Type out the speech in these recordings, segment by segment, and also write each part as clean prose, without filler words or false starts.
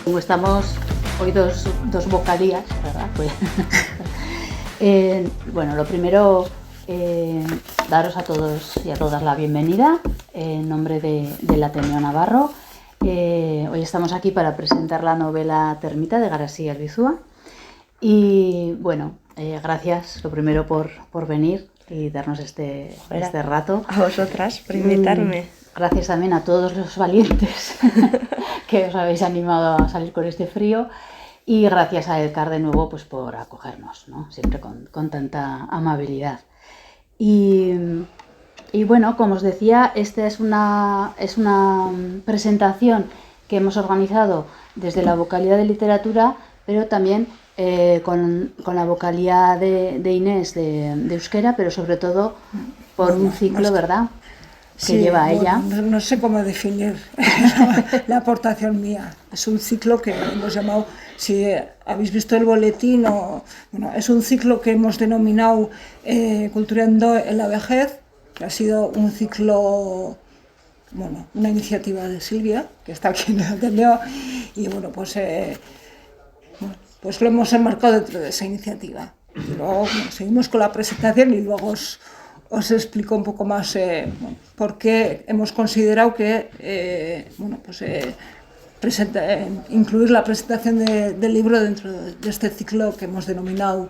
Como estamos hoy dos vocalías, ¿verdad? Pues, bueno, lo primero, daros a todos y a todas la bienvenida en nombre del Ateneo Navarro. Hoy estamos aquí para presentar la novela Termita de Garasí Albizua. Y bueno, gracias lo primero por venir y darnos este rato. A vosotras por invitarme. Gracias también a todos los valientes que os habéis animado a salir con este frío. Y gracias a Edgar de nuevo pues, por acogernos, ¿no? Siempre con tanta amabilidad. Y bueno, como os decía, esta es una presentación que hemos organizado desde la vocalía de literatura, pero también con la vocalía de Inés de euskera, pero sobre todo por un ciclo, ¿verdad?, que sí, lleva ella. No sé cómo definir la aportación mía. Es un ciclo que hemos llamado, si habéis visto el boletín, es un ciclo que hemos denominado Culturando en la vejez, que ha sido un ciclo, una iniciativa de Silvia, que está aquí en el Ateneo, y pues lo hemos enmarcado dentro de esa iniciativa. Y luego seguimos con la presentación y luego os explico un poco más por qué hemos considerado que incluir la presentación del libro dentro de este ciclo que hemos denominado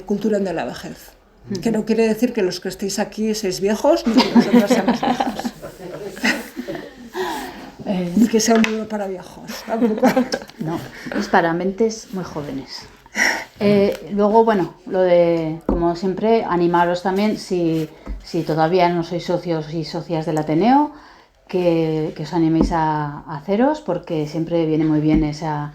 Culturando la vejez. Que no quiere decir que los que estéis aquí seáis viejos, ni que nosotras seamos viejas. Ni que sea un libro para viejos. Tampoco. No, es para mentes muy jóvenes. Luego, bueno, lo de, como siempre, animaros también, si todavía no sois socios y socias del Ateneo, que os animéis a haceros, porque siempre viene muy bien esa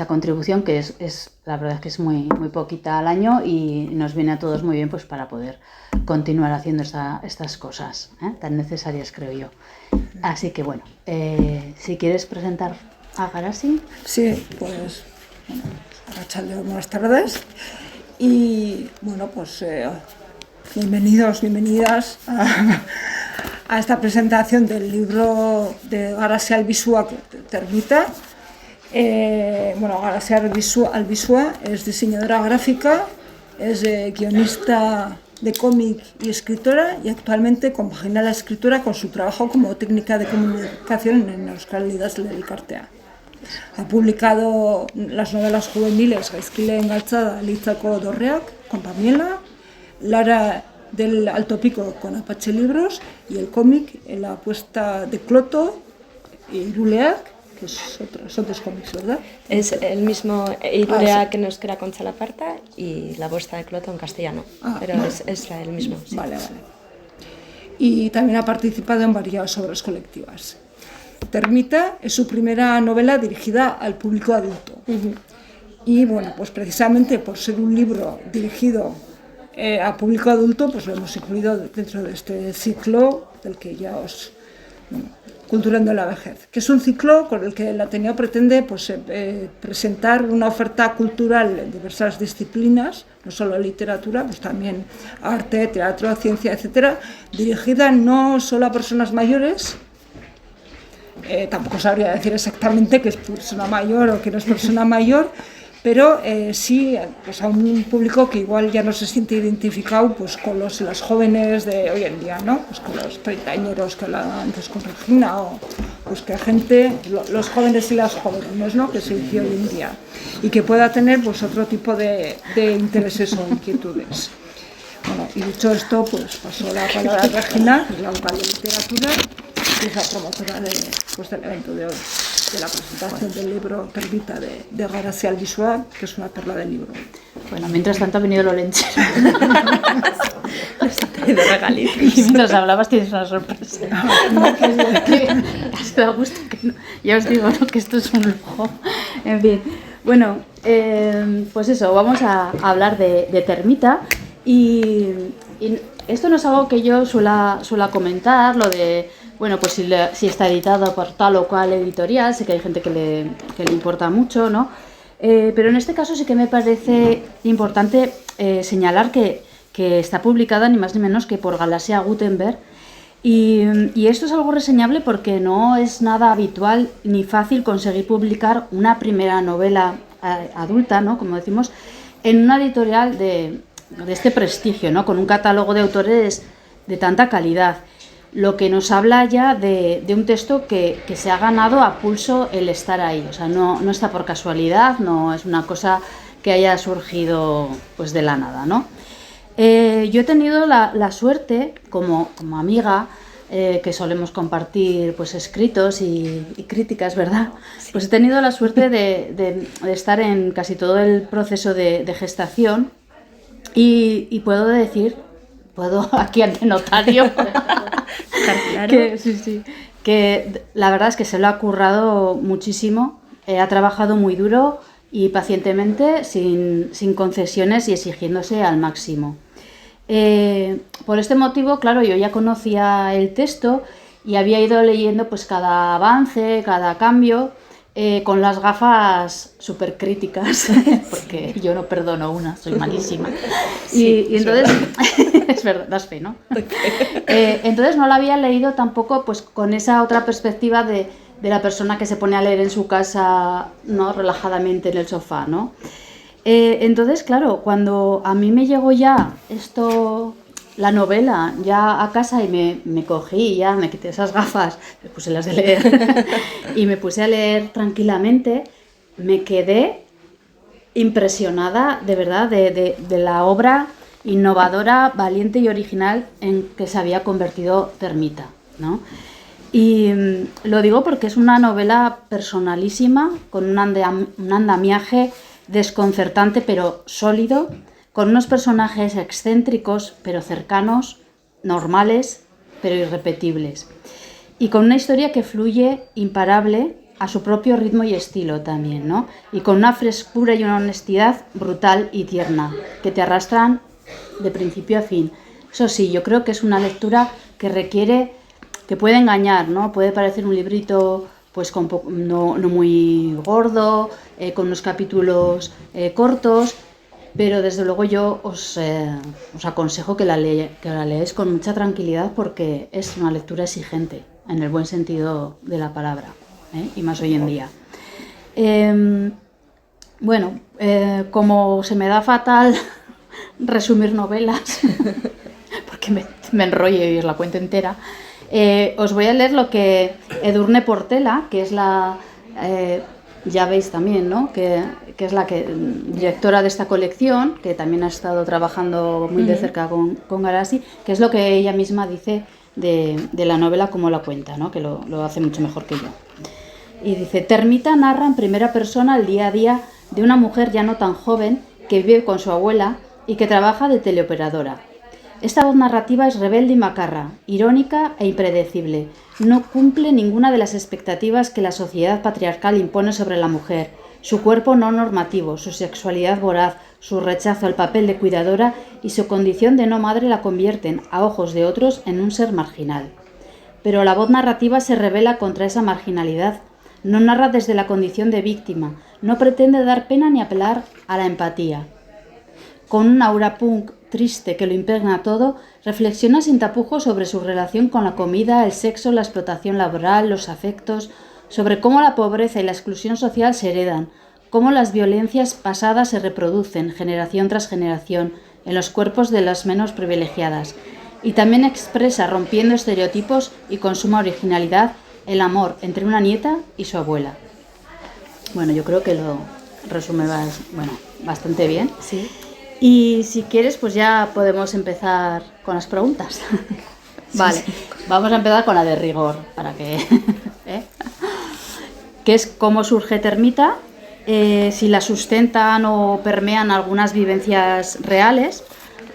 contribución, que es la verdad es que es muy poquita al año y nos viene a todos muy bien pues para poder continuar haciendo estas cosas tan necesarias, creo yo. Así que bueno, si quieres presentar a Garasí. Sí, pues buenas tardes y bienvenidas a esta presentación del libro de Garasí Albizua, Termita. Garasí Albizua es diseñadora gráfica, es guionista de cómic y escritora, y actualmente compagina la escritura con su trabajo como técnica de comunicación en Euskal Idazlerik-artea. Ha publicado las novelas juveniles Gaizkileen Galtzada, Litzako Dorreak con Pamiela, Lara del Alto Pico con Apache Libros y el cómic La apuesta de Cloto y Iruleak, que son dos cómics, ¿verdad? Es el mismo Iruleak en euskera con Chalaparta y La apuesta de Cloto en castellano, pero vale. es el mismo. Sí. Vale. Y también ha participado en varias obras colectivas. Termita es su primera novela dirigida al público adulto. Y pues precisamente por ser un libro dirigido a público adulto, pues lo hemos incluido dentro de este ciclo del que ya Culturando la vejez, que es un ciclo con el que el Ateneo pretende presentar una oferta cultural en diversas disciplinas, no solo literatura, pues también arte, teatro, ciencia, etcétera, dirigida no solo a personas mayores. Tampoco sabría decir exactamente qué es persona mayor o qué no es persona mayor, pero sí pues a un público que igual ya no se siente identificado pues con las jóvenes de hoy en día, ¿no? Pues con los treintañeros que hablaban antes con Regina, o pues que gente, los jóvenes y las jóvenes, ¿no?, que se dice hoy en día, y que pueda tener pues otro tipo de intereses o inquietudes. Y dicho esto, pues paso la palabra a Regina, que es la vocal de literatura, que es la promotora del evento de hoy, de la presentación del libro Termita de Garasí Albizua, que es una perla del libro. Bueno, mientras tanto ha venido Lorenzo. Nos ha traído regalitos. Y mientras hablabas tienes una sorpresa. Casi da gusto que no. Ya os digo, ¿no?, que esto es un lujo. En fin, bueno, pues eso, vamos a hablar de Termita. Y esto no es algo que yo suela comentar, lo de, pues si está editado por tal o cual editorial. Sé que hay gente que le importa mucho, ¿no? Pero en este caso sí que me parece importante señalar que está publicada ni más ni menos que por Galaxia Gutenberg, Y esto es algo reseñable porque no es nada habitual ni fácil conseguir publicar una primera novela adulta, ¿no? Como decimos, en una editorial de este prestigio, ¿no? Con un catálogo de autores de tanta calidad. Lo que nos habla ya de un texto que se ha ganado a pulso el estar ahí. O sea, no está por casualidad, no es una cosa que haya surgido pues de la nada, ¿no? Yo he tenido la suerte, como amiga, que solemos compartir pues escritos y críticas, ¿verdad? Sí. Pues he tenido la suerte de estar en casi todo el proceso de gestación y puedo decir, aquí ante notario, claro. que la verdad es que se lo ha currado muchísimo, ha trabajado muy duro y pacientemente, sin concesiones y exigiéndose al máximo. Por este motivo, claro, yo ya conocía el texto y había ido leyendo pues cada avance, cada cambio, con las gafas súper críticas, porque yo no perdono una, soy malísima. Sí, y entonces, es verdad, das fe, ¿no? Entonces no la había leído tampoco pues con esa otra perspectiva de la persona que se pone a leer en su casa, ¿no? Relajadamente en el sofá, ¿no? Entonces, claro, cuando a mí me llegó ya la novela, ya a casa y me cogí, ya me quité esas gafas, me puse las de leer y me puse a leer tranquilamente, me quedé impresionada de verdad de la obra innovadora, valiente y original en que se había convertido Termita, ¿no? Y lo digo porque es una novela personalísima, con un andamiaje desconcertante pero sólido, con unos personajes excéntricos pero cercanos, normales pero irrepetibles, y con una historia que fluye imparable a su propio ritmo y estilo también, ¿no? Y con una frescura y una honestidad brutal y tierna que te arrastran de principio a fin. Eso sí, yo creo que es una lectura que puede engañar, ¿no? Puede parecer un librito pues no muy gordo, con unos capítulos cortos, pero desde luego yo os aconsejo que la leáis con mucha tranquilidad porque es una lectura exigente, en el buen sentido de la palabra, y más hoy en día. Como se me da fatal resumir novelas, porque me enrollo y os la cuento entera, os voy a leer lo que Edurne Portela, que es ya veis también, ¿no? que es la directora de esta colección, que también ha estado trabajando muy de cerca con Garasi, que es lo que ella misma dice de la novela, como la cuenta, ¿no? Que lo hace mucho mejor que yo. Y dice: Termita narra en primera persona el día a día de una mujer ya no tan joven que vive con su abuela y que trabaja de teleoperadora. Esta voz narrativa es rebelde y macarra, irónica e impredecible. No cumple ninguna de las expectativas que la sociedad patriarcal impone sobre la mujer. Su cuerpo no normativo, su sexualidad voraz, su rechazo al papel de cuidadora y su condición de no madre la convierten, a ojos de otros, en un ser marginal. Pero la voz narrativa se rebela contra esa marginalidad. No narra desde la condición de víctima, no pretende dar pena ni apelar a la empatía. Con un aura punk triste que lo impregna todo, reflexiona sin tapujos sobre su relación con la comida, el sexo, la explotación laboral, los afectos, sobre cómo la pobreza y la exclusión social se heredan, cómo las violencias pasadas se reproducen, generación tras generación, en los cuerpos de las menos privilegiadas. Y también expresa, rompiendo estereotipos y con suma originalidad, el amor entre una nieta y su abuela. Bueno, yo creo que lo resume bastante bien. Sí. Y si quieres, pues ya podemos empezar con las preguntas. Vale, sí. Vamos a empezar con la de rigor, para que... que es cómo surge Termita, si la sustentan o permean algunas vivencias reales,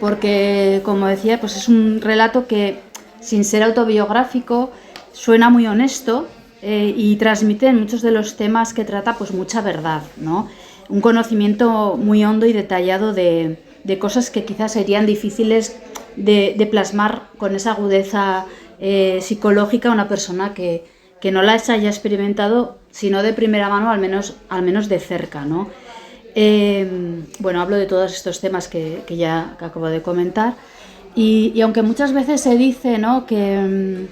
porque, como decía, pues es un relato que, sin ser autobiográfico, suena muy honesto y transmite en muchos de los temas que trata pues mucha verdad, ¿no? Un conocimiento muy hondo y detallado de cosas que quizás serían difíciles de plasmar con esa agudeza psicológica a una persona que no las haya experimentado, sino de primera mano, al menos de cerca, ¿no? Hablo de todos estos temas que acabo de comentar. Y aunque muchas veces se dice, ¿no?, que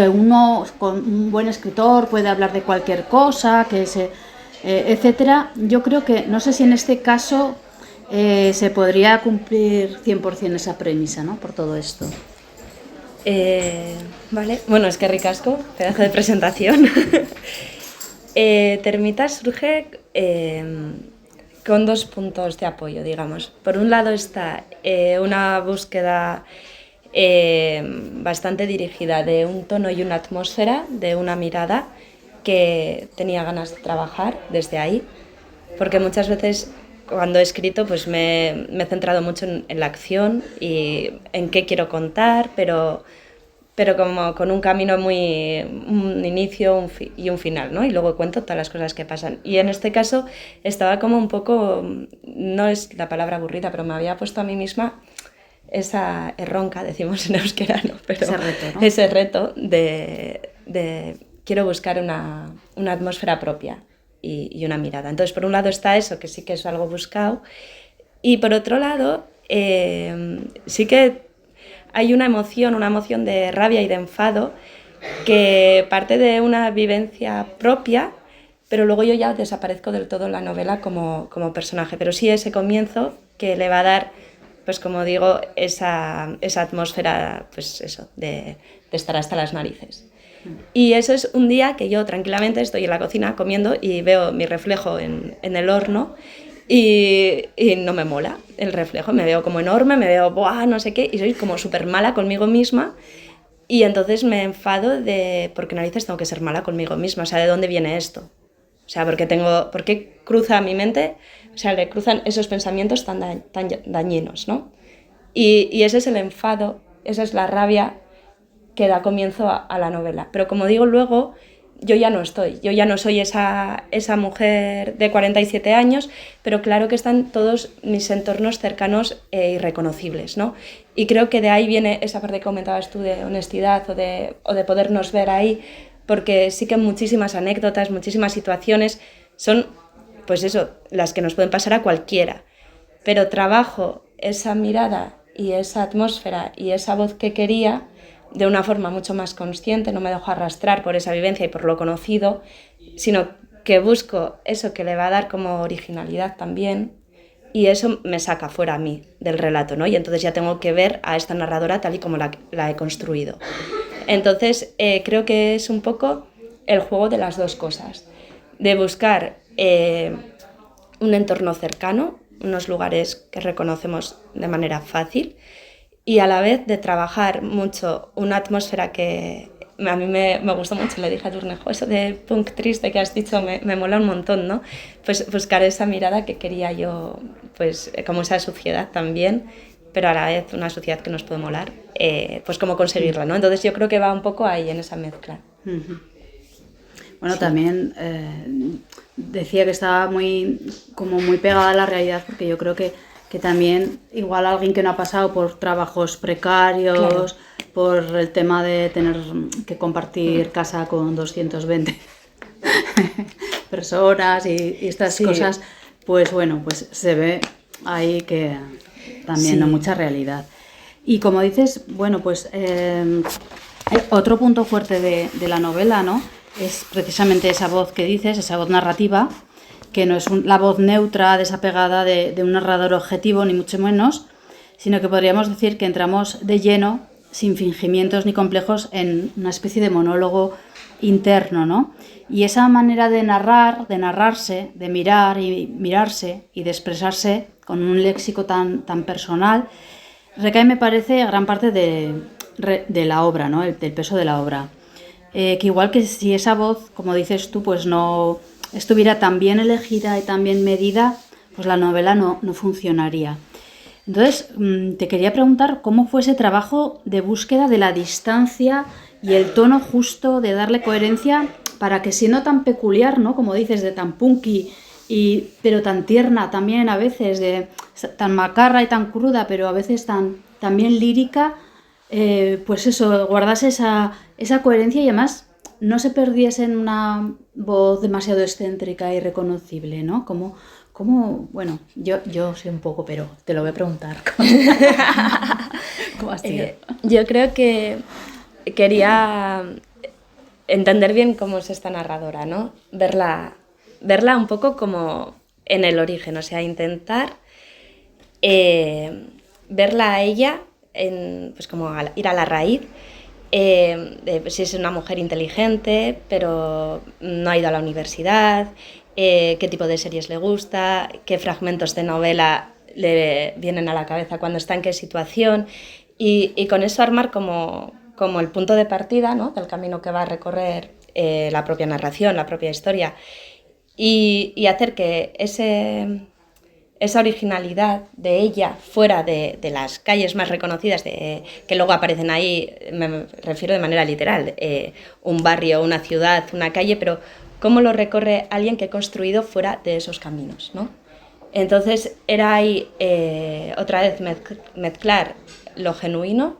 uno con un buen escritor puede hablar de cualquier cosa, etcétera, yo creo que, no sé si en este caso se podría cumplir 100% esa premisa, ¿no?, por todo esto. Vale, bueno, es que ricasco, pedazo de presentación. Termita surge con 2 puntos de apoyo, digamos. Por un lado está una búsqueda bastante dirigida de un tono y una atmósfera, de una mirada que tenía ganas de trabajar desde ahí, porque muchas veces cuando he escrito pues me he centrado mucho en la acción y en qué quiero contar, pero como con un camino un inicio y un final, ¿no? Y luego cuento todas las cosas que pasan. Y en este caso estaba como un poco, no es la palabra aburrida, pero me había puesto a mí misma esa erronca, decimos en euskera, ¿no? Pero ese reto de quiero buscar una atmósfera propia y una mirada. Entonces, por un lado está eso, que sí que es algo buscado, y por otro lado, sí que hay una emoción de rabia y de enfado que parte de una vivencia propia, pero luego yo ya desaparezco del todo en la novela como personaje. Pero sí ese comienzo que le va a dar, pues como digo, esa atmósfera, pues eso, de estar hasta las narices. Y eso es un día que yo tranquilamente estoy en la cocina comiendo y veo mi reflejo en el horno y no me mola el reflejo, me veo como enorme, me veo ¡buah!, no sé qué, y soy como súper mala conmigo misma y entonces me enfado porque narices tengo que ser mala conmigo misma, o sea, ¿de dónde viene esto? O sea, ¿por qué cruza mi mente? O sea, le cruzan esos pensamientos tan dañinos, ¿no? Y ese es el enfado, esa es la rabia que da comienzo a la novela. Pero como digo, luego yo ya no soy esa mujer de 47 años, pero claro que están todos mis entornos cercanos e irreconocibles, ¿no? Y creo que de ahí viene esa parte que comentabas tú de honestidad o de podernos ver ahí, porque sí que muchísimas anécdotas, muchísimas situaciones son, pues eso, las que nos pueden pasar a cualquiera. Pero trabajo esa mirada y esa atmósfera y esa voz que quería de una forma mucho más consciente, no me dejo arrastrar por esa vivencia y por lo conocido, sino que busco eso que le va a dar como originalidad también, y eso me saca fuera a mí del relato, ¿no? Y entonces ya tengo que ver a esta narradora tal y como la he construido. Entonces creo que es un poco el juego de las dos cosas, de buscar un entorno cercano, unos lugares que reconocemos de manera fácil, y a la vez de trabajar mucho una atmósfera que a mí me gustó mucho, le dije a Turnejo, eso de punk triste que has dicho me mola un montón, ¿no? Pues buscar esa mirada que quería yo, pues como esa suciedad también, pero a la vez una suciedad que nos puede molar, pues cómo conseguirla, ¿no? Entonces yo creo que va un poco ahí en esa mezcla. Bueno, sí. También decía que estaba muy pegada a la realidad, porque yo creo que también igual alguien que no ha pasado por trabajos precarios, claro, por el tema de tener que compartir casa con 220 personas y estas cosas, pues bueno, pues se ve ahí que también no mucha realidad. Y como dices, bueno, pues otro punto fuerte de la novela, ¿no?, es precisamente esa voz que dices, esa voz narrativa, que no es la voz neutra, desapegada de un narrador objetivo, ni mucho menos, sino que podríamos decir que entramos de lleno, sin fingimientos ni complejos, en una especie de monólogo interno, ¿no? Y esa manera de narrar, de narrarse, de mirar y mirarse y de expresarse con un léxico tan personal, recae, me parece, gran parte de la obra, ¿no?, del peso de la obra. Que igual que si esa voz, como dices tú, pues no estuviera tan bien elegida y tan bien medida, pues la novela no funcionaría. Entonces, te quería preguntar cómo fue ese trabajo de búsqueda de la distancia y el tono justo, de darle coherencia para que, siendo tan peculiar, ¿no?, como dices, de tan punky, pero tan tierna también a veces, de tan macarra y tan cruda, pero a veces tan bien lírica, pues eso, guardase esa coherencia y además no se perdiese en una voz demasiado excéntrica y reconocible, ¿no? Bueno, yo sé un poco, pero te lo voy a preguntar. ¿Cómo has sido? Yo creo que quería entender bien cómo es esta narradora, ¿no? Verla un poco como en el origen, o sea, intentar verla a ella, pues como ir a la raíz, si es una mujer inteligente, pero no ha ido a la universidad, qué tipo de series le gusta, qué fragmentos de novela le vienen a la cabeza cuando está en qué situación, y con eso armar como el punto de partida, ¿no? Del camino que va a recorrer la propia narración, la propia historia, y hacer que esa originalidad de ella fuera de las calles más reconocidas que luego aparecen ahí, me refiero de manera literal, un barrio, una ciudad, una calle, pero cómo lo recorre alguien que ha construido fuera de esos caminos, ¿no? Entonces era ahí otra vez mezclar lo genuino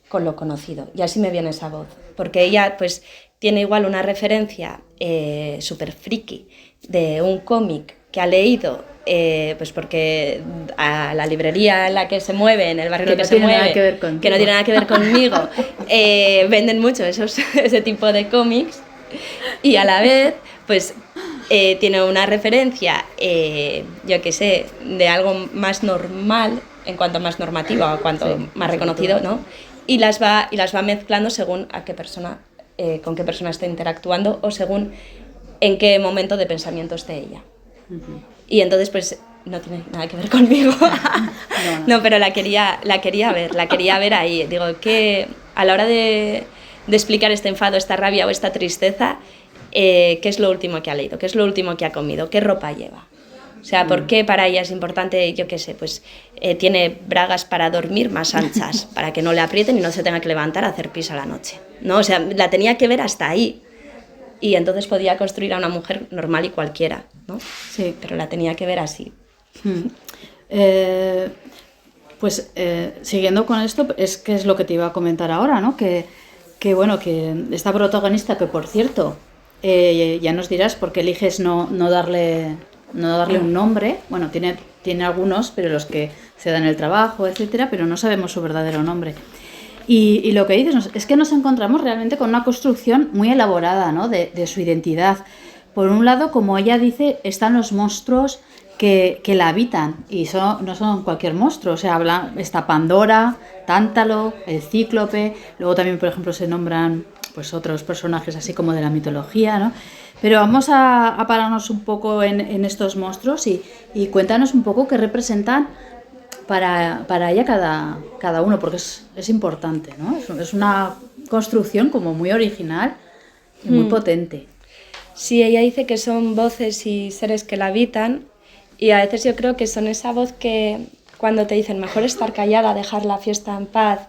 con lo conocido, y así me viene esa voz, porque ella pues tiene igual una referencia súper friki de un cómic que ha leído, pues porque a la librería en la que se mueve, en el barrio en el que se mueve, que no tiene nada que ver conmigo, venden mucho ese tipo de cómics, y a la vez pues tiene una referencia, yo qué sé, de algo más normal, en cuanto más normativo, o cuanto más reconocido, ¿no? Y las va mezclando según a qué persona, con qué persona está interactuando, o según en qué momento de pensamiento esté ella. Uh-huh. Y entonces pues no tiene nada que ver conmigo. No, pero la quería ver ahí. Digo, que a la hora de explicar este enfado, esta rabia o esta tristeza, ¿qué es lo último que ha leído? ¿Qué es lo último que ha comido? ¿Qué ropa lleva? O sea, ¿por qué para ella es importante, yo qué sé, pues tiene bragas para dormir más anchas, para que no le aprieten y no se tenga que levantar a hacer pis a la noche, ¿no? O sea, la tenía que ver hasta ahí. Y entonces podía construir a una mujer normal y cualquiera, ¿no? Sí. Pero la tenía que ver así. Siguiendo con esto, es que es lo que te iba a comentar ahora, ¿no? Que esta protagonista, que por cierto, ya nos dirás por qué eliges no darle un nombre. Bueno, tiene algunos, pero los que se dan el trabajo, etcétera, pero no sabemos su verdadero nombre. Y lo que dices es que nos encontramos realmente con una construcción muy elaborada, ¿no? de su identidad. Por un lado, como ella dice, están los monstruos que la habitan, y no son cualquier monstruo. O sea, está Pandora, Tántalo, el Cíclope, luego también, por ejemplo, se nombran pues otros personajes así como de la mitología, ¿no? Pero vamos a pararnos un poco en estos monstruos y cuéntanos un poco qué representan para ella cada uno, porque es importante, ¿no? Es una construcción como muy original y muy potente. Sí, ella dice que son voces y seres que la habitan, y a veces yo creo que son esa voz que cuando te dicen mejor estar callada, dejar la fiesta en paz,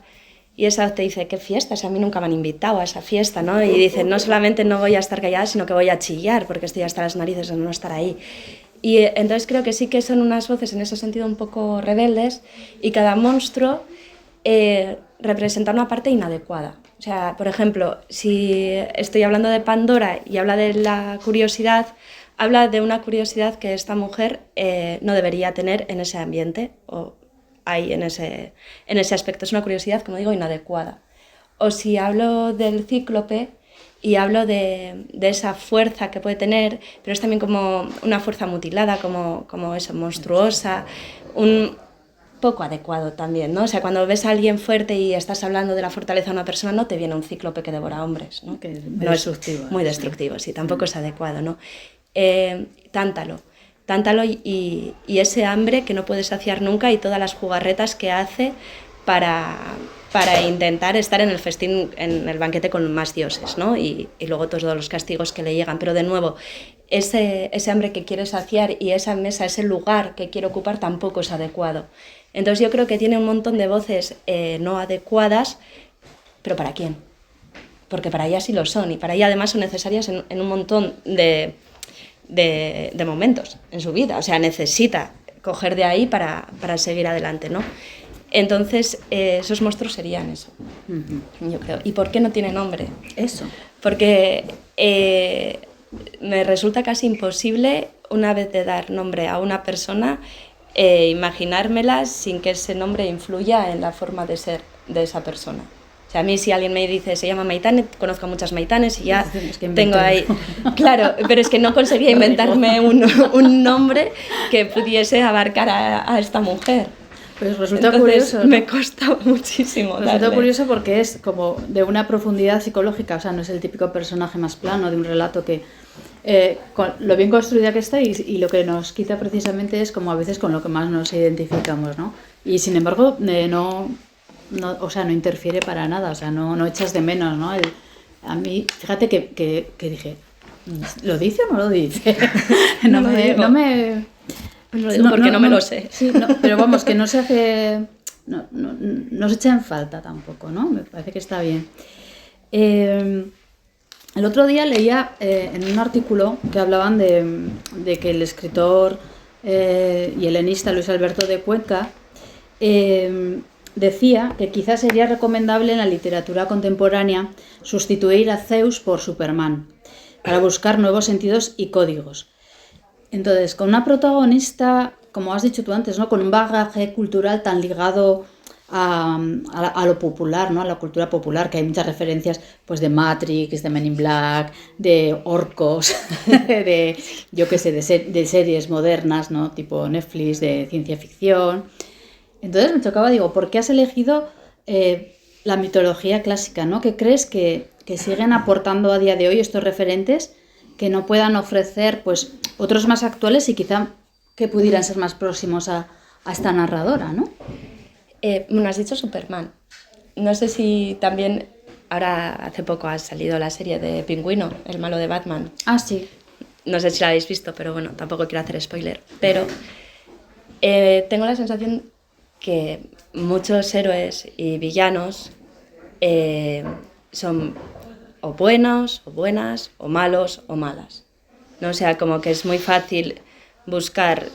y esa voz te dice, ¿qué fiesta? Si a mí nunca me han invitado a esa fiesta, ¿no? Y dicen, no solamente no voy a estar callada, sino que voy a chillar, porque estoy hasta las narices de no estar ahí. Y entonces creo que sí que son unas voces en ese sentido un poco rebeldes, y cada monstruo representa una parte inadecuada. O sea, por ejemplo, si estoy hablando de Pandora y habla de la curiosidad, habla de una curiosidad que esta mujer no debería tener en ese ambiente, o hay en ese aspecto. Es una curiosidad, como digo, inadecuada. O si hablo del Cíclope y hablo de esa fuerza que puede tener, pero es también como una fuerza mutilada, como eso, monstruosa, un poco adecuado también, ¿no? O sea, cuando ves a alguien fuerte y estás hablando de la fortaleza de una persona, no te viene un Cíclope que devora hombres, ¿no? Que no destructivo, es muy destructivo, sí, tampoco es adecuado, ¿no? Tántalo y ese hambre que no puede saciar nunca, y todas las jugarretas que hace para intentar estar en el festín, en el banquete con más dioses, ¿no? Y luego todos los castigos que le llegan. Pero de nuevo, ese hambre que quiere saciar y esa mesa, ese lugar que quiere ocupar, tampoco es adecuado. Entonces yo creo que tiene un montón de voces no adecuadas, pero ¿para quién? Porque para ella sí lo son, y para ella además son necesarias en un montón de momentos en su vida. O sea, necesita coger de ahí para seguir adelante, ¿no? Entonces, esos monstruos serían eso, yo creo. ¿Y por qué no tiene nombre? Eso. Porque me resulta casi imposible, una vez de dar nombre a una persona, imaginármela sin que ese nombre influya en la forma de ser de esa persona. O sea, a mí si alguien me dice, se llama Maitane, conozco a muchas Maitanes y ya tengo ahí... Claro, pero es que no conseguía inventarme un nombre que pudiese abarcar a esta mujer. Pues resulta Entonces, curioso, ¿no? me costaba muchísimo Resulta darle. curioso porque es como de una profundidad psicológica, o sea, no es el típico personaje más plano de un relato que... con lo bien construida que está y lo que nos quita precisamente es como a veces con lo que más nos identificamos, ¿no? Y sin embargo, no, o sea, no interfiere para nada, o sea, no echas de menos, ¿no? A mí, fíjate que dije, ¿lo dice o no lo dice? No lo digo porque no me lo sé. Sí, pero vamos, que no se hace... No se echa en falta tampoco, ¿no? Me parece que está bien. El otro día leía en un artículo que hablaban de que el escritor y helenista Luis Alberto de Cuenca decía que quizás sería recomendable en la literatura contemporánea sustituir a Zeus por Superman para buscar nuevos sentidos y códigos. Entonces, con una protagonista, como has dicho tú antes, ¿no? Con un bagaje cultural tan ligado a lo popular, ¿no? A la cultura popular, que hay muchas referencias pues de Matrix, de Men in Black, de orcos, de yo qué sé, de series modernas, ¿no? Tipo Netflix, de ciencia ficción. Entonces me chocaba, digo, ¿por qué has elegido la mitología clásica, ¿no? ¿Qué crees que siguen aportando a día de hoy estos referentes que no puedan ofrecer pues otros más actuales y quizá que pudieran ser más próximos a esta narradora, ¿no? Bueno, has dicho Superman. No sé si también, ahora hace poco ha salido la serie de Pingüino, el malo de Batman. Ah, sí. No sé si la habéis visto, pero bueno, tampoco quiero hacer spoiler. Pero tengo la sensación que muchos héroes y villanos son o buenos, o buenas, o malos, o malas, ¿no? O sea, como que es muy fácil buscar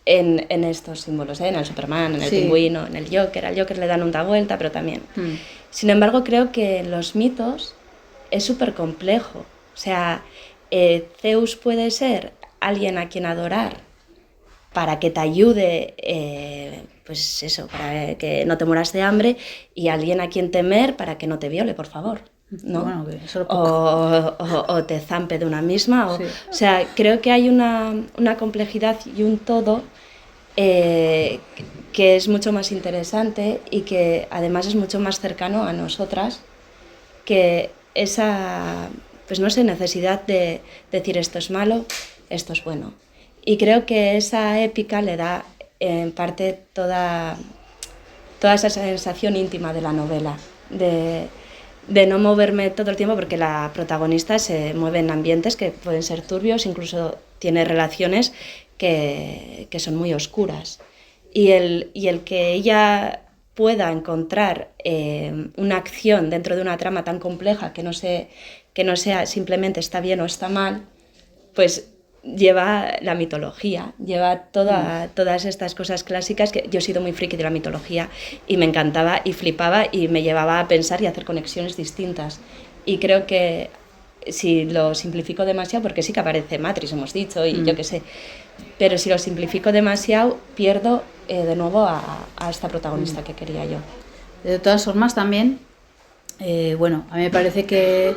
en estos símbolos, en el Superman, en el Pingüino, en el Joker. Al Joker le dan una vuelta, pero también. Sin embargo, creo que en los mitos es súper complejo. O sea, Zeus puede ser alguien a quien adorar para que te ayude, pues eso, para que no te mueras de hambre, y alguien a quien temer para que no te viole, por favor, ¿no? Bueno, eso o te zampe de una misma. O sea, creo que hay una complejidad y un todo que es mucho más interesante y que además es mucho más cercano a nosotras que esa, pues no sé, necesidad de decir esto es malo, esto es bueno. Y creo que esa épica le da en parte toda esa sensación íntima de la novela, de no moverme todo el tiempo, porque la protagonista se mueve en ambientes que pueden ser turbios, incluso tiene relaciones que son muy oscuras. Y el que ella pueda encontrar una acción dentro de una trama tan compleja que no sea simplemente está bien o está mal, pues lleva la mitología, lleva todas estas cosas clásicas, que yo he sido muy friki de la mitología y me encantaba y flipaba y me llevaba a pensar y a hacer conexiones distintas. Y creo que si lo simplifico demasiado, porque sí que aparece Matrix, hemos dicho, y yo qué sé, pero si lo simplifico demasiado, pierdo de nuevo a esta protagonista que quería yo. De todas formas, también, bueno, a mí me parece que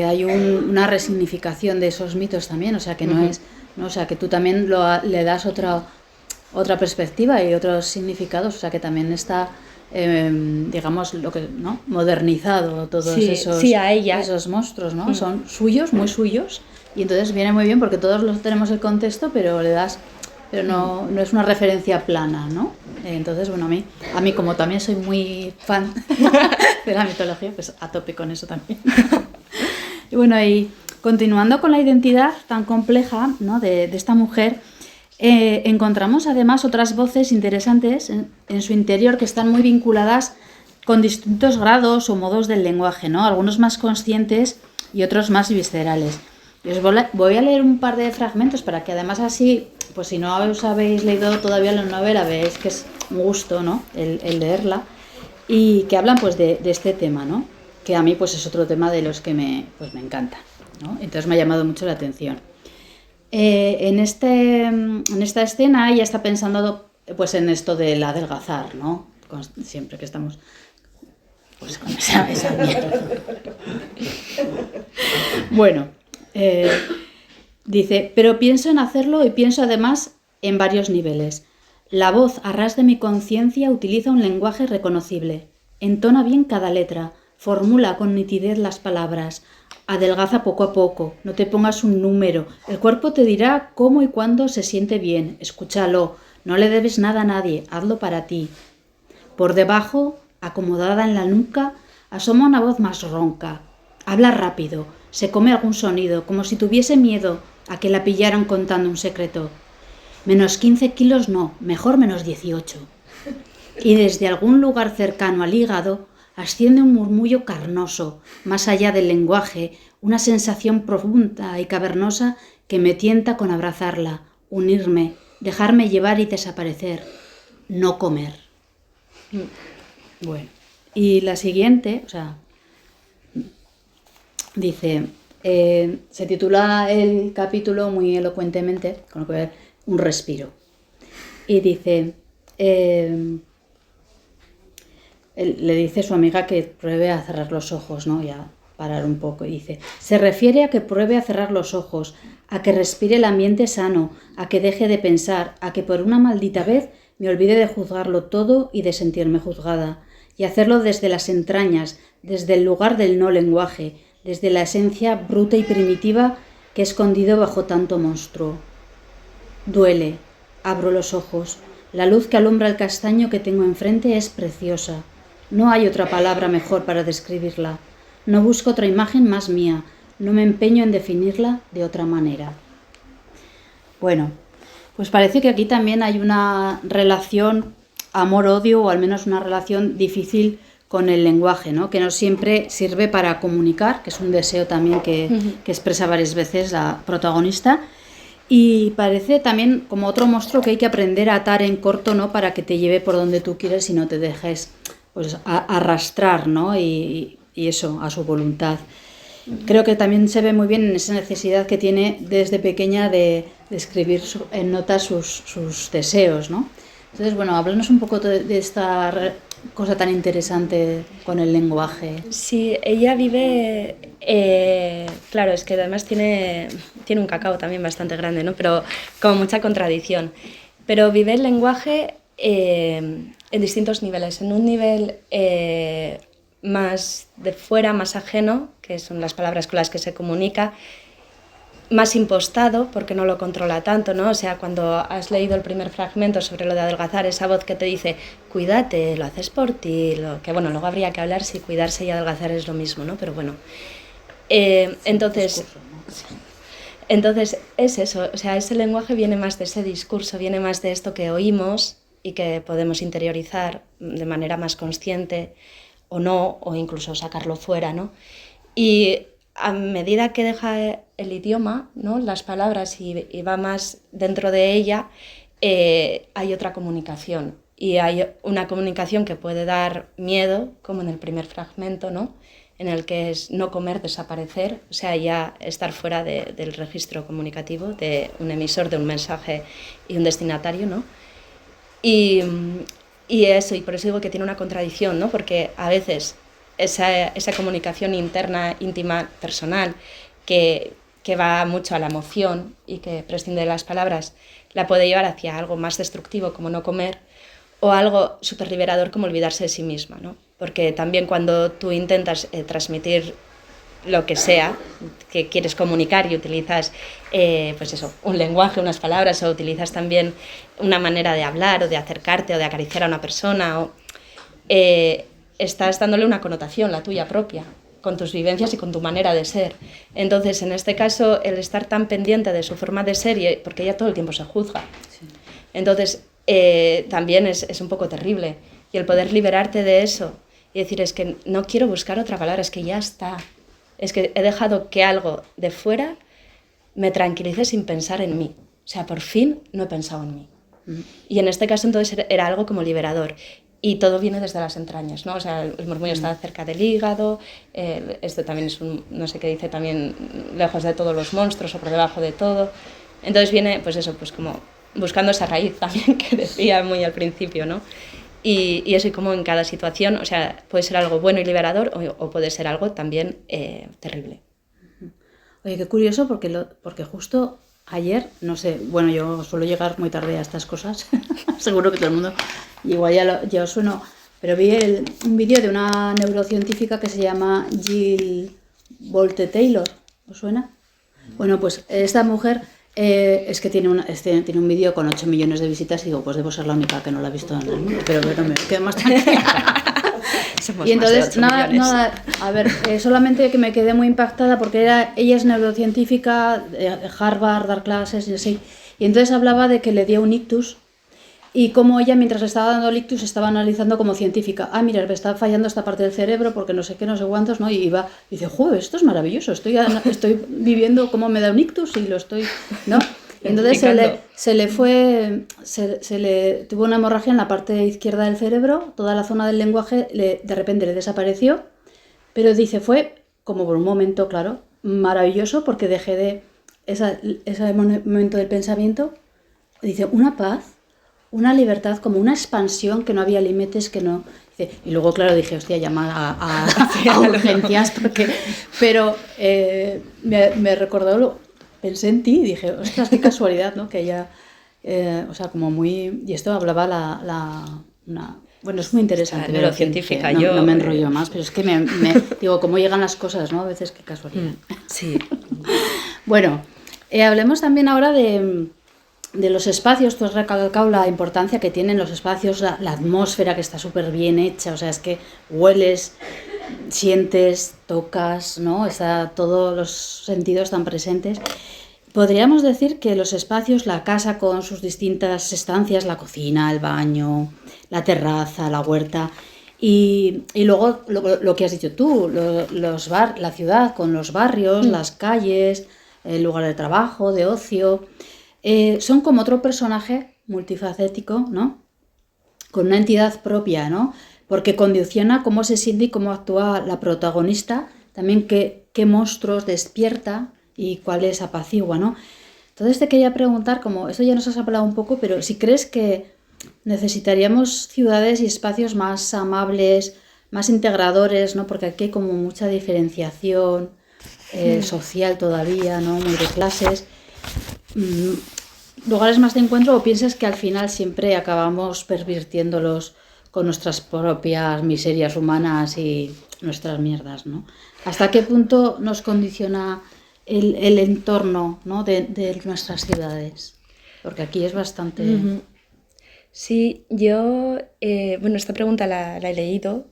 hay una resignificación de esos mitos también, o sea que no es, ¿no? O sea que tú también le das otra perspectiva y otros significados, o sea que también está, digamos, lo que, ¿no? Modernizado todos esos monstruos, ¿no? Son suyos, muy suyos, y entonces viene muy bien porque todos los tenemos el contexto, pero no es una referencia plana, ¿no? Entonces, bueno, a mí como también soy muy fan de la mitología, pues a tope con eso también. Y bueno, y continuando con la identidad tan compleja, ¿no? de esta mujer, encontramos además otras voces interesantes en su interior que están muy vinculadas con distintos grados o modos del lenguaje, ¿no? Algunos más conscientes y otros más viscerales. Y os voy a leer un par de fragmentos para que además así, pues si no os habéis leído todavía la novela, veáis que es gusto, ¿no? El leerla, y que hablan pues de este tema, ¿no? Que a mí pues es otro tema de los que me encanta, ¿no? Entonces me ha llamado mucho la atención. En esta escena ella está pensando pues en esto del adelgazar, ¿no? Siempre que estamos pues con esa mierda. Bueno, dice, pero pienso en hacerlo y pienso además en varios niveles. La voz a ras de mi conciencia utiliza un lenguaje reconocible, entona bien cada letra, formula con nitidez las palabras, adelgaza poco a poco, no te pongas un número, el cuerpo te dirá cómo y cuándo se siente bien, escúchalo, no le debes nada a nadie, hazlo para ti. Por debajo, acomodada en la nuca, asoma una voz más ronca, habla rápido, se come algún sonido, como si tuviese miedo a que la pillaran contando un secreto. Menos 15 kilos no, mejor menos 18. Y desde algún lugar cercano al hígado asciende un murmullo carnoso, más allá del lenguaje, una sensación profunda y cavernosa que me tienta con abrazarla, unirme, dejarme llevar y desaparecer. No comer. Bueno, y la siguiente, dice, se titula el capítulo muy elocuentemente, con lo que voy a ver, un respiro. Y dice, le dice a su amiga que pruebe a cerrar los ojos, ¿no? Y a parar un poco. Y dice, se refiere a que pruebe a cerrar los ojos, a que respire el ambiente sano, a que deje de pensar, a que por una maldita vez me olvide de juzgarlo todo y de sentirme juzgada, y hacerlo desde las entrañas, desde el lugar del no lenguaje, desde la esencia bruta y primitiva que he escondido bajo tanto monstruo. Duele, abro los ojos, la luz que alumbra el castaño que tengo enfrente es preciosa. No hay otra palabra mejor para describirla. No busco otra imagen más mía, no me empeño en definirla de otra manera. Bueno, pues parece que aquí también hay una relación amor-odio, o al menos una relación difícil con el lenguaje, ¿no? Que no siempre sirve para comunicar, que es un deseo también que expresa varias veces la protagonista. Y parece también como otro monstruo que hay que aprender a atar en corto, ¿no? Para que te lleve por donde tú quieres y no te dejes pues arrastrar, ¿no? Y eso, a su voluntad. Creo que también se ve muy bien en esa necesidad que tiene desde pequeña de escribir en notas sus deseos, ¿no? Entonces, bueno, háblanos un poco de esta cosa tan interesante con el lenguaje. Sí, ella vive, claro, es que además tiene un cacao también bastante grande, ¿no? Pero como mucha contradicción. Pero vive el lenguaje en distintos niveles. En un nivel más de fuera, más ajeno, que son las palabras con las que se comunica, más impostado, porque no lo controla tanto, ¿no? O sea, cuando has leído el primer fragmento sobre lo de adelgazar, esa voz que te dice, cuídate, lo haces por ti, que bueno, luego habría que hablar si cuidarse y adelgazar es lo mismo, ¿no? Pero bueno, entonces es eso, o sea, ese lenguaje viene más de ese discurso, viene más de esto que oímos y que podemos interiorizar de manera más consciente o no, o incluso sacarlo fuera, ¿no? Y a medida que deja el idioma, ¿no? Las palabras y va más dentro de ella, hay otra comunicación. Y hay una comunicación que puede dar miedo, como en el primer fragmento, ¿no? En el que es no comer, desaparecer, o sea, ya estar fuera del registro comunicativo de un emisor de un mensaje y un destinatario, ¿no? Y eso, y por eso digo que tiene una contradicción, ¿no? Porque a veces esa comunicación interna, íntima, personal, que va mucho a la emoción y que prescinde de las palabras, la puede llevar hacia algo más destructivo como no comer, o algo súper liberador como olvidarse de sí misma, ¿no? Porque también cuando tú intentas transmitir lo que sea que quieres comunicar y utilizas pues eso, un lenguaje, unas palabras, o utilizas también una manera de hablar o de acercarte o de acariciar a una persona, o, estás dándole una connotación, la tuya propia, con tus vivencias y con tu manera de ser. Entonces, en este caso, el estar tan pendiente de su forma de ser, porque ella todo el tiempo se juzga, sí. Entonces también es un poco terrible. Y el poder liberarte de eso y decir, es que no quiero buscar otra palabra, es que ya está. Es que he dejado que algo de fuera me tranquilice sin pensar en mí. O sea, por fin no he pensado en mí. Y en este caso entonces era algo como liberador. Y todo viene desde las entrañas, ¿no? O sea, el murmullo está cerca del hígado, esto también es no sé qué dice, también lejos de todos los monstruos o por debajo de todo. Entonces viene, pues eso, pues como buscando esa raíz también que decía muy al principio, ¿no? Y eso, y como en cada situación, o sea, puede ser algo bueno y liberador o puede ser algo también terrible. Oye, qué curioso, porque justo ayer, no sé, bueno, yo suelo llegar muy tarde a estas cosas, seguro que todo el mundo, igual ya os sueno, pero vi un vídeo de una neurocientífica que se llama Jill Bolte Taylor, ¿os suena? Bueno, pues esta mujer es que tiene un vídeo con 8 millones de visitas y digo, pues debo ser la única que no la ha visto en el mundo, pero bueno, me quedo más tranquila. Y entonces, nada, a ver, solamente que me quedé muy impactada porque ella es neurocientífica, de Harvard, dar clases y así, y entonces hablaba de que le dio un ictus y como ella mientras le estaba dando el ictus estaba analizando como científica, mira, me está fallando esta parte del cerebro porque no sé qué, no sé cuántos, ¿no? Y iba y dice, joder, esto es maravilloso, estoy viviendo cómo me da un ictus y lo estoy, ¿no? Entonces se le tuvo una hemorragia en la parte izquierda del cerebro, toda la zona del lenguaje de repente le desapareció, pero dice, fue como por un momento, claro, maravilloso porque dejé de ese momento del pensamiento, dice, una paz, una libertad, como una expansión que no había límites, que no... Dice, y luego, claro, dije, hostia, llamar a urgencias, pero me recordó... Pensé en ti y dije, ostras, qué casualidad, ¿no? Que ella, o sea, como muy... Y esto hablaba bueno, es muy interesante. Neurocientífica, no me enrollo más, pero es que digo, cómo llegan las cosas, ¿no? A veces qué casualidad. Sí. Bueno, hablemos también ahora de los espacios. Tú has recalcado la importancia que tienen los espacios, la atmósfera que está súper bien hecha, o sea, es que hueles, sientes, tocas, ¿no? Todos los sentidos están presentes. Podríamos decir que los espacios, la casa con sus distintas estancias, la cocina, el baño, la terraza, la huerta, y luego lo que has dicho tú, la ciudad con los barrios, las calles, el lugar de trabajo, de ocio, son como otro personaje multifacético, ¿no? Con una entidad propia, ¿no? Porque condiciona cómo se siente y cómo actúa la protagonista, también qué monstruos despierta y cuáles apacigua, ¿no? Entonces te quería preguntar, como esto ya nos has hablado un poco, pero si crees que necesitaríamos ciudades y espacios más amables, más integradores, ¿no? Porque aquí hay como mucha diferenciación social todavía, ¿no? Muy de clases. ¿Lugares más de encuentro o piensas que al final siempre acabamos pervirtiéndolos con nuestras propias miserias humanas y nuestras mierdas, ¿no? ¿Hasta qué punto nos condiciona el entorno, ¿no? de nuestras ciudades? Porque aquí es bastante... Sí, yo, bueno, esta pregunta la he leído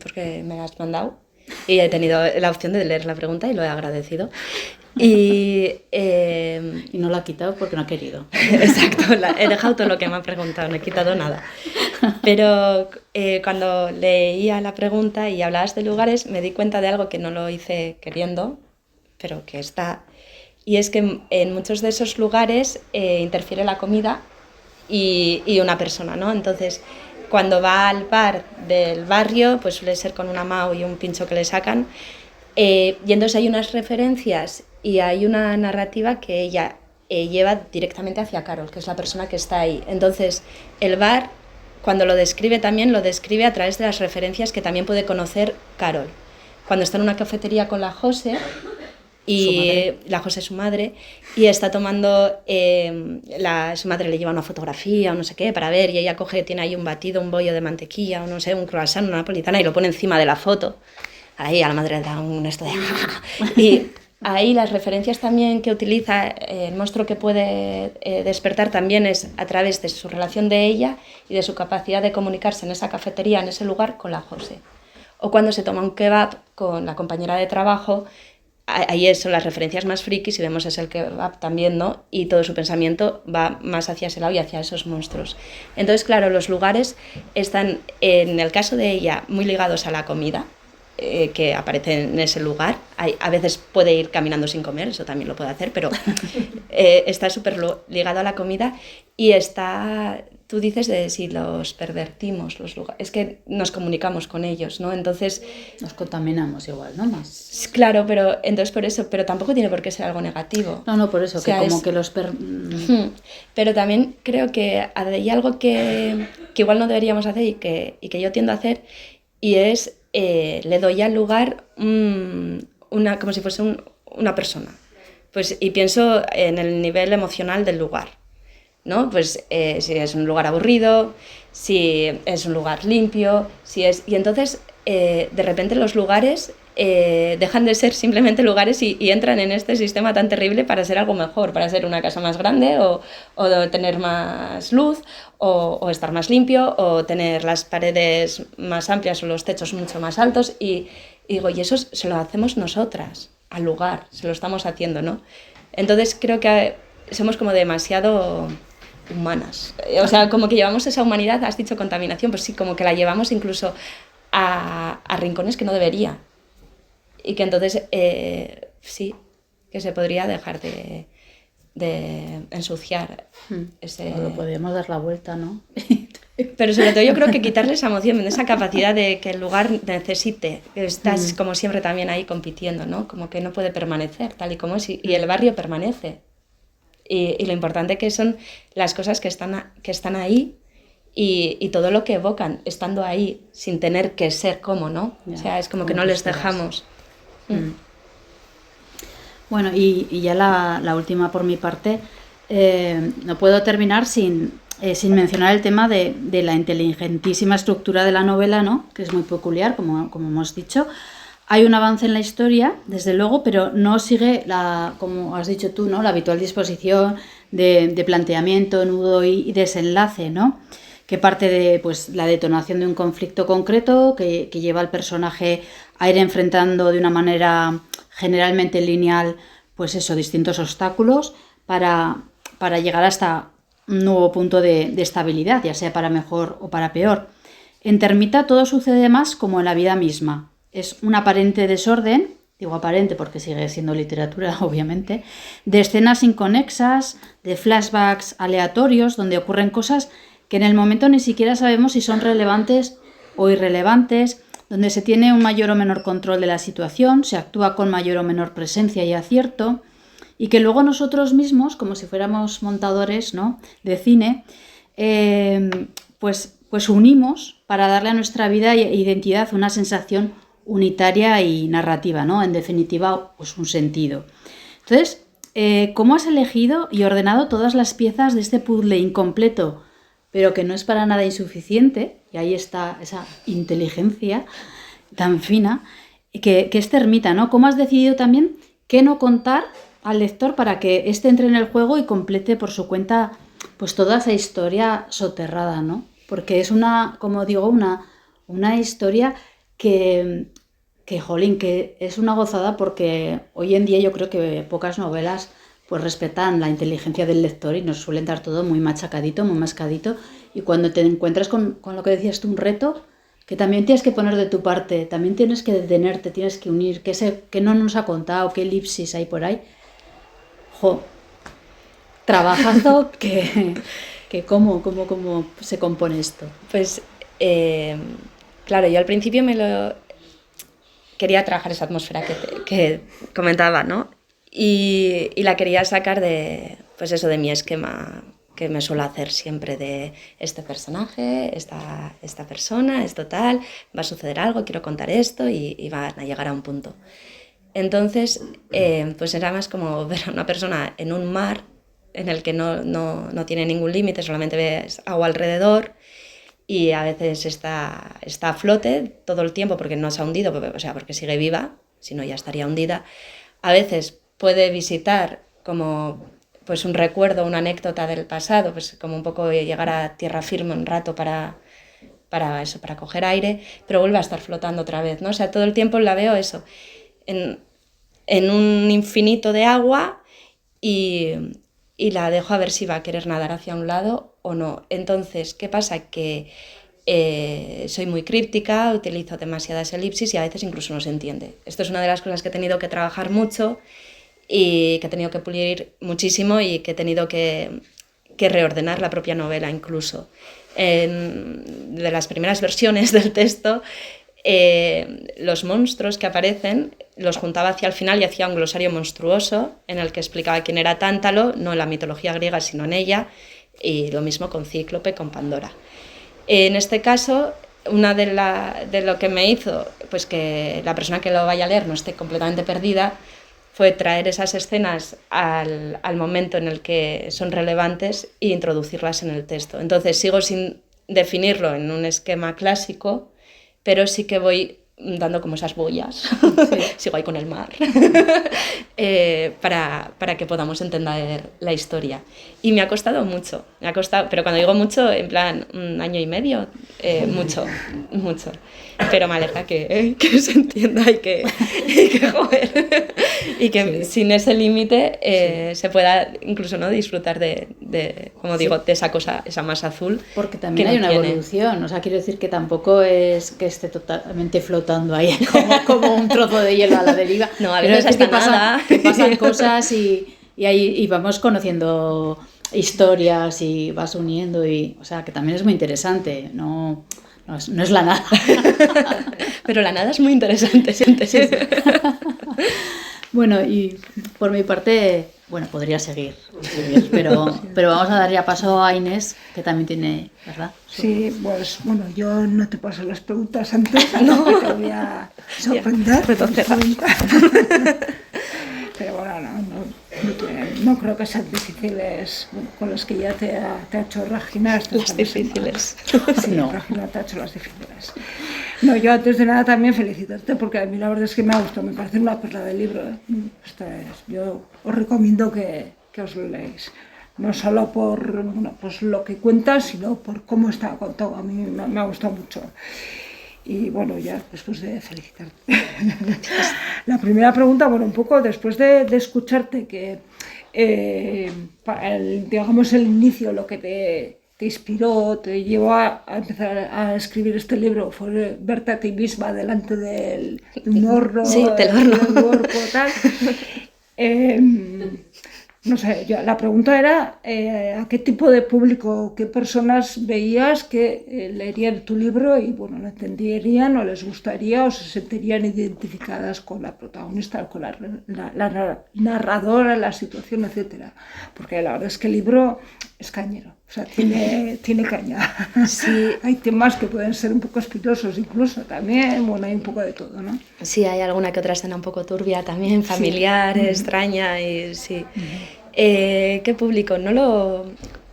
porque me la has mandado y he tenido la opción de leer la pregunta y lo he agradecido. Y no la ha quitado porque no ha querido. Exacto, he dejado todo lo que me ha preguntado, no he quitado nada. Pero cuando leía la pregunta y hablabas de lugares, me di cuenta de algo que no lo hice queriendo, pero que está. Y es que en muchos de esos lugares interfiere la comida y una persona, ¿no? Entonces, cuando va al bar del barrio, pues suele ser con una mao y un pincho que le sacan. Y entonces hay unas referencias y hay una narrativa que ella lleva directamente hacia Carol, que es la persona que está ahí. Entonces, el bar, cuando lo describe también, lo describe a través de las referencias que también puede conocer Carol. Cuando está en una cafetería con la Jose, y la Jose es su madre, y está tomando, su madre le lleva una fotografía o no sé qué para ver, y ella tiene ahí un batido, un bollo de mantequilla, o no sé, un croissant, una napolitana, y lo pone encima de la foto. Ahí a la madre le da un esto de... Y ahí las referencias también que utiliza el monstruo que puede despertar también es a través de su relación de ella y de su capacidad de comunicarse en esa cafetería, en ese lugar, con la Jose. O cuando se toma un kebab con la compañera de trabajo, ahí son las referencias más frikis y vemos es el kebab también, ¿no? Y todo su pensamiento va más hacia ese lado y hacia esos monstruos. Entonces, claro, los lugares están, en el caso de ella, muy ligados a la comida, que aparece en ese lugar, a veces puede ir caminando sin comer, eso también lo puede hacer, pero está súper ligado a la comida y está... Tú dices de si los pervertimos, los lugares, es que nos comunicamos con ellos, ¿no? Entonces... Nos contaminamos igual, ¿no? Más. Claro, pero entonces por eso, pero tampoco tiene por qué ser algo negativo. No, por eso, o sea, que como que los... Pero también creo que hay algo que igual no deberíamos hacer y que yo tiendo a hacer, y es, le doy al lugar como si fuese una persona. Pues, y pienso en el nivel emocional del lugar, ¿no? Pues si es un lugar aburrido, si es un lugar limpio, y entonces de repente los lugares dejan de ser simplemente lugares y entran en este sistema tan terrible para ser algo mejor, para ser una casa más grande o tener más luz o estar más limpio o tener las paredes más amplias o los techos mucho más altos y digo, y eso se lo hacemos nosotras al lugar, se lo estamos haciendo, ¿no? Entonces creo que somos como demasiado humanas, o sea, como que llevamos esa humanidad, has dicho contaminación, pues sí, como que la llevamos incluso a rincones que no debería y que entonces sí, que se podría dejar de ensuciar ese... No lo podemos dar la vuelta, ¿no? Pero sobre todo yo creo que quitarle esa emoción, esa capacidad de que el lugar necesite, que estás como siempre también ahí compitiendo, ¿no? Como que no puede permanecer tal y como es y el barrio permanece. Y lo importante que son las cosas que están ahí y todo lo que evocan estando ahí sin tener que ser como, ¿no? Ya, o sea, es como que no les dejamos. Bueno, y ya la última por mi parte, no puedo terminar sin mencionar el tema de la inteligentísima estructura de la novela, ¿no? Que es muy peculiar, como hemos dicho. Hay un avance en la historia, desde luego, pero no sigue, como has dicho tú, ¿no? La habitual disposición de planteamiento, nudo y desenlace, ¿no? Que parte de pues, la detonación de un conflicto concreto que lleva al personaje a ir enfrentando de una manera generalmente lineal pues eso, distintos obstáculos para llegar hasta un nuevo punto de estabilidad, ya sea para mejor o para peor. En Termita todo sucede más como en la vida misma. Es un aparente desorden, digo aparente porque sigue siendo literatura, obviamente, de escenas inconexas, de flashbacks aleatorios, donde ocurren cosas que en el momento ni siquiera sabemos si son relevantes o irrelevantes, donde se tiene un mayor o menor control de la situación, se actúa con mayor o menor presencia y acierto, y que luego nosotros mismos, como si fuéramos montadores, ¿no?, de cine, pues unimos para darle a nuestra vida e identidad una sensación unitaria y narrativa, ¿no? En definitiva, pues un sentido. Entonces, ¿cómo has elegido y ordenado todas las piezas de este puzzle incompleto, pero que no es para nada insuficiente? Y ahí está esa inteligencia tan fina, que es Termita, ¿no? ¿Cómo has decidido también qué no contar al lector para que éste entre en el juego y complete por su cuenta pues toda esa historia soterrada, ¿no? Porque es como digo, una historia que jolín, que es una gozada, porque hoy en día yo creo que pocas novelas pues respetan la inteligencia del lector y nos suelen dar todo muy machacadito, muy mascadito, y cuando te encuentras con lo que decías tú, un reto, que también tienes que poner de tu parte, también tienes que detenerte, tienes que unir, que no nos ha contado, qué elipsis hay por ahí. Jo, trabajazo que cómo se compone esto. Pues claro, yo al principio quería trabajar esa atmósfera que comentaba, ¿no? Y la quería sacar de mi esquema que me suelo hacer siempre de este personaje, esta persona, esto tal, va a suceder algo, quiero contar esto y van a llegar a un punto. Entonces, pues era más como ver a una persona en un mar en el que no tiene ningún límite, solamente ves agua alrededor y a veces está a flote todo el tiempo porque no se ha hundido, porque sigue viva, si no ya estaría hundida. A veces puede visitar como pues un recuerdo, una anécdota del pasado, pues como un poco llegar a tierra firme un rato para coger aire, pero vuelve a estar flotando otra vez, ¿no? O sea, todo el tiempo la veo eso, en un infinito de agua y la dejo a ver si va a querer nadar hacia un lado o no. Entonces, ¿qué pasa? Que soy muy críptica, utilizo demasiadas elipsis y a veces incluso no se entiende. Esto es una de las cosas que he tenido que trabajar mucho y que he tenido que pulir muchísimo y que he tenido que reordenar la propia novela incluso. De las primeras versiones del texto, los monstruos que aparecen los juntaba hacia el final y hacía un glosario monstruoso en el que explicaba quién era Tántalo, no en la mitología griega sino en ella, y lo mismo con Cíclope, con Pandora. En este caso, una de lo que me hizo pues que la persona que lo vaya a leer no esté completamente perdida fue traer esas escenas al momento en el que son relevantes e introducirlas en el texto. Entonces sigo sin definirlo en un esquema clásico, pero sí que voy dando como esas boyas, sí. Sigo ahí con el mar, para que podamos entender la historia. Y me ha costado mucho, pero cuando digo mucho, en plan 1 año y medio, mucho. Pero me alegra que se entienda y que joder, y que sí. Sin ese límite sí. Se pueda incluso no disfrutar de como digo, de esa cosa, esa masa azul. Porque también hay una evolución, o sea, quiero decir que tampoco es que esté totalmente flotando ahí como un trozo de hielo a la deriva. No, a veces hasta nada. Que pasan cosas y vamos conociendo historias y vas uniendo, o sea, que también es muy interesante, no es la nada. Pero la nada es muy interesante. Sí. Bueno, y por mi parte, podría seguir, pero vamos a dar ya paso a Inés, que también tiene, ¿verdad? Sí, pues yo no te paso las preguntas antes, no te voy a sorprender. Pero bueno, no creo que sean difíciles con las que ya te ha hecho Regina. Las difíciles. Sí, no. Regina te ha hecho las difíciles. No, yo antes de nada también felicitarte, porque a mí la verdad es que me ha gustado, me parece una perla de libro. Yo os recomiendo que os lo leáis. No solo por pues lo que cuentas, sino por cómo está contado. A mí me ha gustado mucho. Y ya después de felicitarte. La primera pregunta, un poco después de escucharte, que digamos el inicio, lo que te inspiró, te llevó a empezar a escribir este libro, fue verte a ti misma delante de un horno, sí, del horno. Tal. No sé, la pregunta era ¿a qué tipo de público, qué personas veías que leerían tu libro y lo entenderían o les gustaría o se sentirían identificadas con la protagonista, con la narradora, la situación, etcétera? Porque la verdad es que el libro es cañero, o sea, tiene caña. Sí. Hay temas que pueden ser un poco espinosos incluso también, hay un poco de todo, ¿no? Sí, hay alguna que otra escena un poco turbia también, familiar, sí. Extraña y sí. ¿Qué público?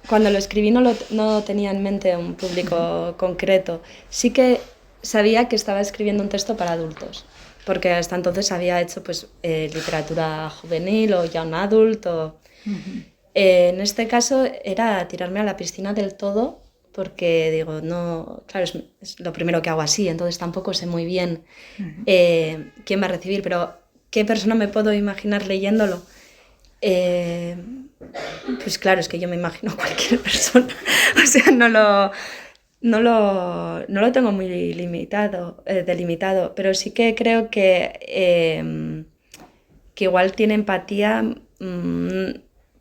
Cuando lo escribí no tenía en mente un público concreto. Sí que sabía que estaba escribiendo un texto para adultos, porque hasta entonces había hecho literatura juvenil o young adult. En este caso era tirarme a la piscina del todo, porque digo, no, claro, es lo primero que hago así, entonces tampoco sé muy bien quién va a recibir, pero ¿qué persona me puedo imaginar leyéndolo? Pues claro, es que yo me imagino cualquier persona, o sea, no lo tengo muy delimitado, pero sí que creo que igual tiene empatía,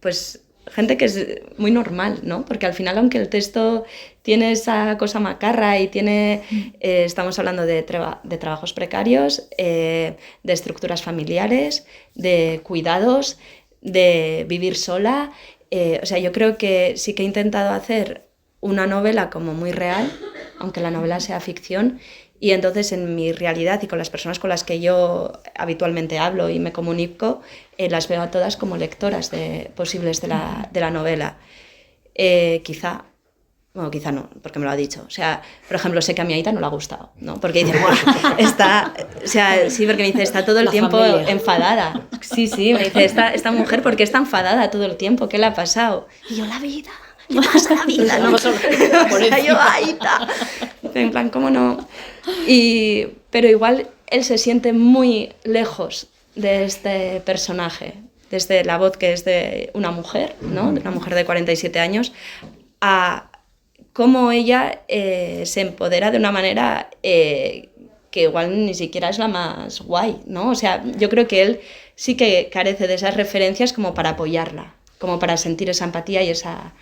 pues gente que es muy normal, ¿no? Porque al final, aunque el texto tiene esa cosa macarra y estamos hablando de trabajos precarios, de estructuras familiares, de cuidados, de vivir sola, o sea, yo creo que sí que he intentado hacer una novela como muy real, aunque la novela sea ficción, y entonces en mi realidad y con las personas con las que yo habitualmente hablo y me comunico, las veo a todas como lectoras posibles de la novela. Quizá no, porque me lo ha dicho. O sea, por ejemplo, sé que a mi Aita no le ha gustado, ¿no? Porque dice, sí, porque me dice, está todo el tiempo enfadada. Sí, me dice, esta mujer, ¿por qué está enfadada todo el tiempo? ¿Qué le ha pasado? Y yo, la vida. ¿Qué pasa la vida? ¿No? Por eso yo, Aita. En plan, ¿cómo no? Pero igual él se siente muy lejos de este personaje, desde la voz que es de una mujer, ¿no? De una mujer de 47 años, a cómo ella se empodera de una manera que igual ni siquiera es la más guay, ¿no? O sea, yo creo que él sí que carece de esas referencias como para apoyarla, como para sentir esa empatía y esa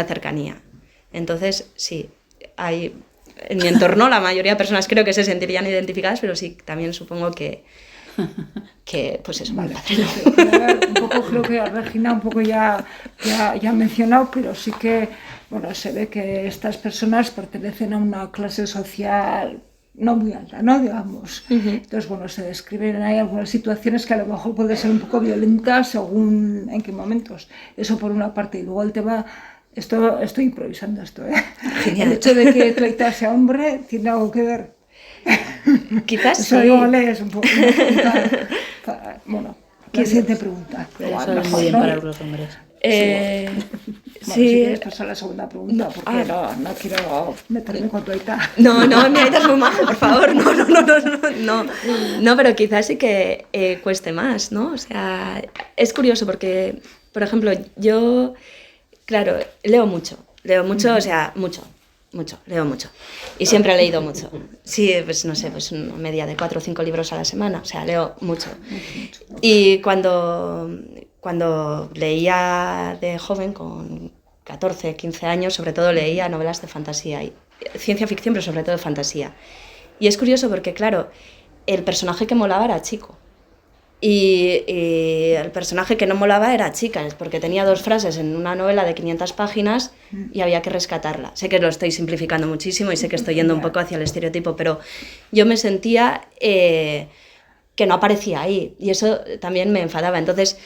cercanía. Entonces, sí, hay, en mi entorno la mayoría de personas creo que se sentirían identificadas, pero sí, también supongo que pues eso, vale. padre, Un poco creo que Regina un poco ya ha mencionado, pero sí que bueno, se ve que estas personas pertenecen a una clase social no muy alta, ¿no? Digamos. Entonces, bueno, se describen ahí algunas situaciones que a lo mejor pueden ser un poco violentas según en qué momentos. Eso por una parte. Y luego el tema, estoy improvisando esto, ¿eh? Genial. El hecho de que Tlaita sea hombre tiene algo que ver. Quizás eso sí. igual es un poco una pregunta bueno, la siguiente pregunta. Eso es muy bien para los hombres. Bueno, si quieres pasar a la segunda pregunta, porque no quiero meterme con tu Aita. No, mi Aita es muy maja, por favor, no, pero quizás sí que cueste más, ¿no? O sea, es curioso porque, por ejemplo, yo, claro, leo mucho, o sea, mucho, leo mucho. Y siempre he leído mucho. Sí, pues no sé, pues una media de 4 o 5 libros a la semana, o sea, leo mucho. Y cuando leía de joven, con 14, 15 años, sobre todo leía novelas de fantasía, y ciencia ficción, pero sobre todo de fantasía. Y es curioso porque, claro, el personaje que molaba era chico. Y el personaje que no molaba era chica, porque tenía 2 frases en una novela de 500 páginas y había que rescatarla. Sé que lo estoy simplificando muchísimo y sé que estoy yendo un poco hacia el estereotipo, pero yo me sentía que no aparecía ahí y eso también me enfadaba. Entonces,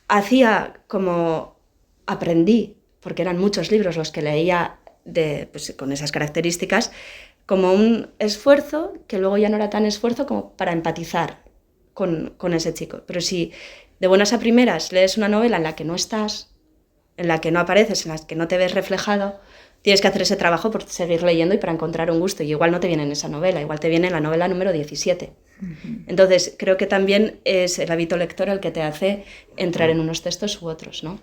hacía como aprendí, porque eran muchos libros los que leía pues, con esas características, como un esfuerzo que luego ya no era tan esfuerzo como para empatizar con ese chico. Pero si de buenas a primeras lees una novela en la que no estás, en la que no apareces, en la que no te ves reflejado, tienes que hacer ese trabajo por seguir leyendo y para encontrar un gusto. Y igual no te viene en esa novela, igual te viene en la novela número 17. Entonces, creo que también es el hábito lector el que te hace entrar en unos textos u otros, ¿no?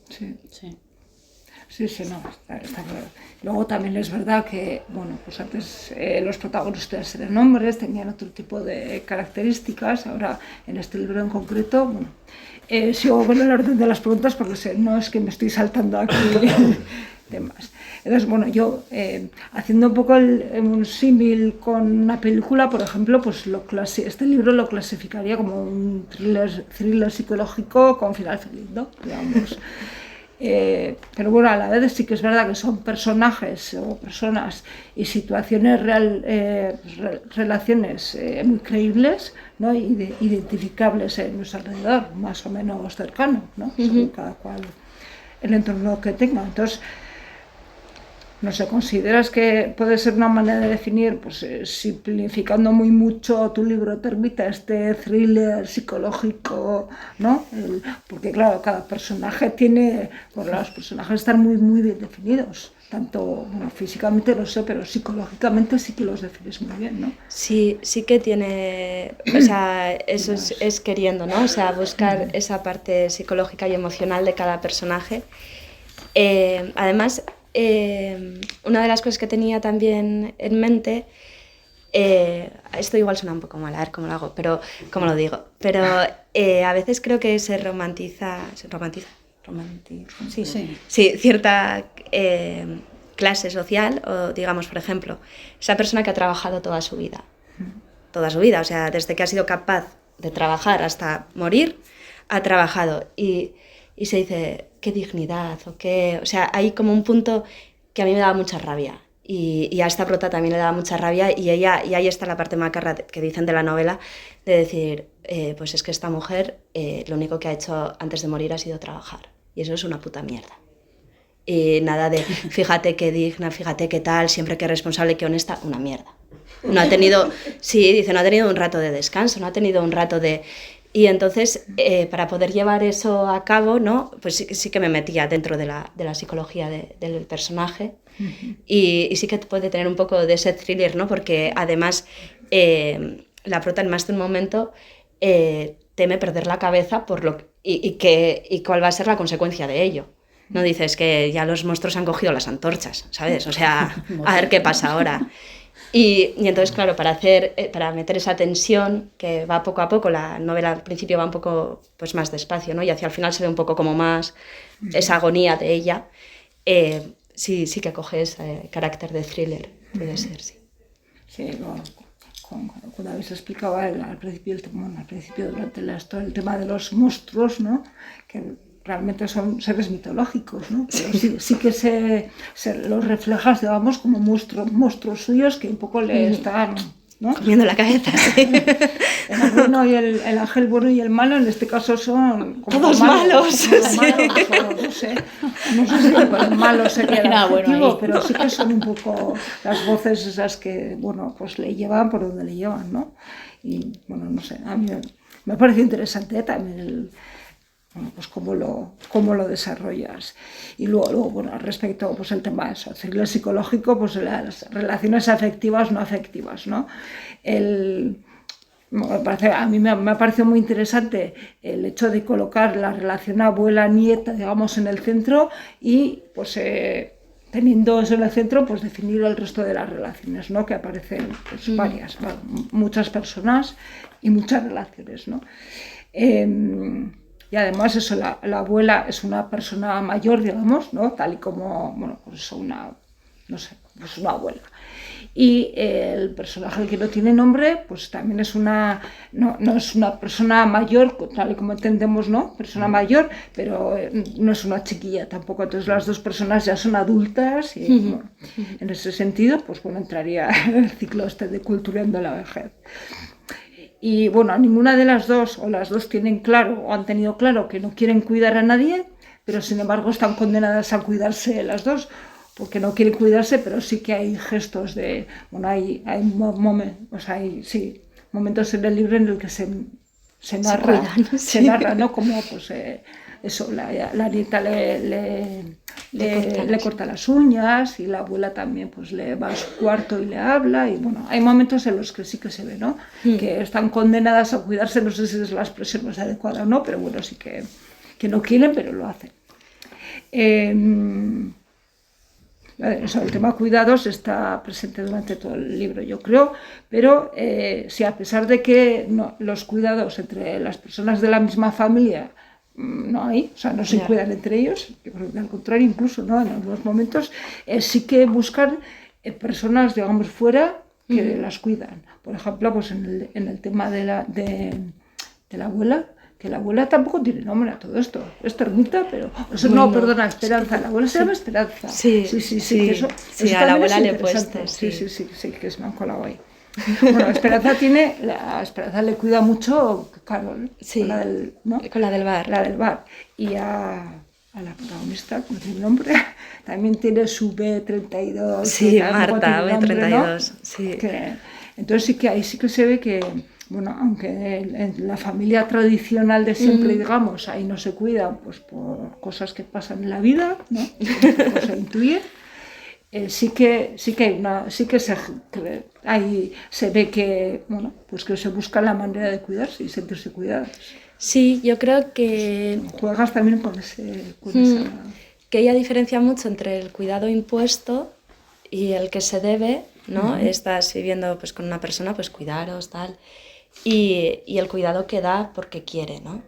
Sí, no, está claro. Luego también es verdad que, bueno, pues antes los protagonistas eran hombres, tenían otro tipo de características. Ahora, en este libro en concreto, bueno, sigo con el orden de las preguntas porque no es que me estoy saltando aquí temas. Entonces, bueno, yo haciendo un poco un símil con una película, por ejemplo, pues este libro lo clasificaría como un thriller psicológico con final feliz, ¿no? Digamos. Pero bueno, a la vez sí que es verdad que son personajes o personas y situaciones relaciones muy creíbles, ¿no? Identificables en nuestro alrededor, más o menos cercano, ¿no? Según cada cual el entorno que tenga. Entonces, no sé, ¿consideras que puede ser una manera de definir, pues simplificando muy mucho tu libro Termita, este thriller psicológico, ¿no? Porque claro, cada personaje tiene, bueno, los personajes están muy, muy bien definidos, tanto, bueno, físicamente lo sé, pero psicológicamente sí que los defines muy bien, ¿no? Sí que tiene, o sea, eso es queriendo, ¿no? O sea, buscar esa parte psicológica y emocional de cada personaje. Además, una de las cosas que tenía también en mente, esto igual suena un poco mal, a ver cómo lo hago, pero cómo lo digo, pero a veces creo que se romantiza, sí, cierta clase social, o digamos, por ejemplo, esa persona que ha trabajado toda su vida, o sea, desde que ha sido capaz de trabajar hasta morir, ha trabajado y se dice, qué dignidad, o sea, hay como un punto que a mí me daba mucha rabia y a esta prota también le daba mucha rabia y ahí está la parte macarra que dicen de la novela, de decir, pues es que esta mujer lo único que ha hecho antes de morir ha sido trabajar y eso es una puta mierda. Y nada de, fíjate qué digna, fíjate qué tal, siempre que responsable, qué honesta, una mierda. No ha tenido un rato de descanso, no ha tenido un rato de... Y entonces, para poder llevar eso a cabo, ¿no? Pues sí que me metía dentro de la psicología del personaje y sí que puede tener un poco de ese thriller, ¿no? Porque además la prota en más de un momento teme perder la cabeza por y cuál va a ser la consecuencia de ello. No dices que ya los monstruos han cogido las antorchas, ¿sabes? O sea, a ver qué pasa ahora. Y entonces, claro, para meter esa tensión que va poco a poco, la novela al principio va un poco pues, más despacio, ¿no? Y hacia el final se ve un poco como más esa agonía de ella. Sí que coge ese carácter de thriller, puede ser, sí. Sí, cuando habéis explicado al principio, durante la historia, el tema de los monstruos, ¿no? Que realmente son seres mitológicos, ¿no? Pero sí que se los reflejas, digamos, como monstruos suyos que un poco le están, ¿no? Comiendo la cabeza, sí. El ángel bueno y el malo, en este caso son como todos malos. No sé si el malo sería el adjetivo, pero sí que son un poco las voces esas que, bueno, pues le llevan por donde le llevan, ¿no? Y, bueno, no sé, a mí me parece interesante también bueno, pues cómo lo desarrollas. Y luego bueno, respecto pues el tema de eso, thriller psicológico, pues las relaciones afectivas, no afectivas, ¿no? A mí me ha parecido muy interesante el hecho de colocar la relación abuela-nieta, digamos, en el centro y pues teniendo eso en el centro, pues definir el resto de las relaciones, ¿no? Que aparecen pues, muchas personas y muchas relaciones, ¿no? Y además eso, la abuela es una persona mayor, digamos, ¿no? Tal y como, bueno, pues una abuela. Y el personaje que no tiene nombre, pues también es no es una persona mayor, tal y como entendemos, ¿no? Persona mayor, pero no es una chiquilla tampoco. Entonces las dos personas ya son adultas y bueno, en ese sentido, pues bueno, entraría en el ciclo de Culturando la vejez. Y bueno, ninguna de las dos, o las dos tienen claro, o han tenido claro que no quieren cuidar a nadie, pero sin embargo están condenadas a cuidarse las dos, porque no quieren cuidarse, pero sí que hay gestos de, bueno, hay momentos en el libro en el que se narra, se narra, ¿no? Como pues eso, la nieta le corta las uñas y la abuela también pues le va a su cuarto y le habla y bueno, hay momentos en los que sí que se ve, ¿no? Que están condenadas a cuidarse, no sé si es la expresión más adecuada o no, pero bueno, sí que no quieren, pero lo hacen. El tema cuidados está presente durante todo el libro, yo creo, pero si a pesar de que los cuidados entre las personas de la misma familia no hay, o sea, no se cuidan entre ellos, yo creo que al contrario, incluso, ¿no? En algunos momentos sí que buscan personas, digamos, fuera que las cuidan. Por ejemplo, pues en el tema de la abuela, que la abuela tampoco tiene nombre a todo esto, es Termita, pero... perdona, Esperanza, la abuela se llama Esperanza. Sí, eso a la abuela le he puesto. Sí, que se me han colado ahí. Bueno, Esperanza le cuida mucho Carol, sí, con la del bar. La del bar. Y a la protagonista, como tiene nombre, también tiene su B32. Sí, Marta, B32, ¿no? Sí. Entonces sí que ahí sí que se ve que, bueno, aunque en la familia tradicional de siempre, digamos, ahí no se cuidan pues por cosas que pasan en la vida, ¿no? Pues se intuye. Sí que se ve que, bueno, pues que se busca la manera de cuidarse y sentirse cuidadas. Sí, yo creo que... Juegas también con esa... Que ella diferencia mucho entre el cuidado impuesto y el que se debe, ¿no? Estás viviendo pues, con una persona, pues cuidaros, tal, y el cuidado que da porque quiere, ¿no?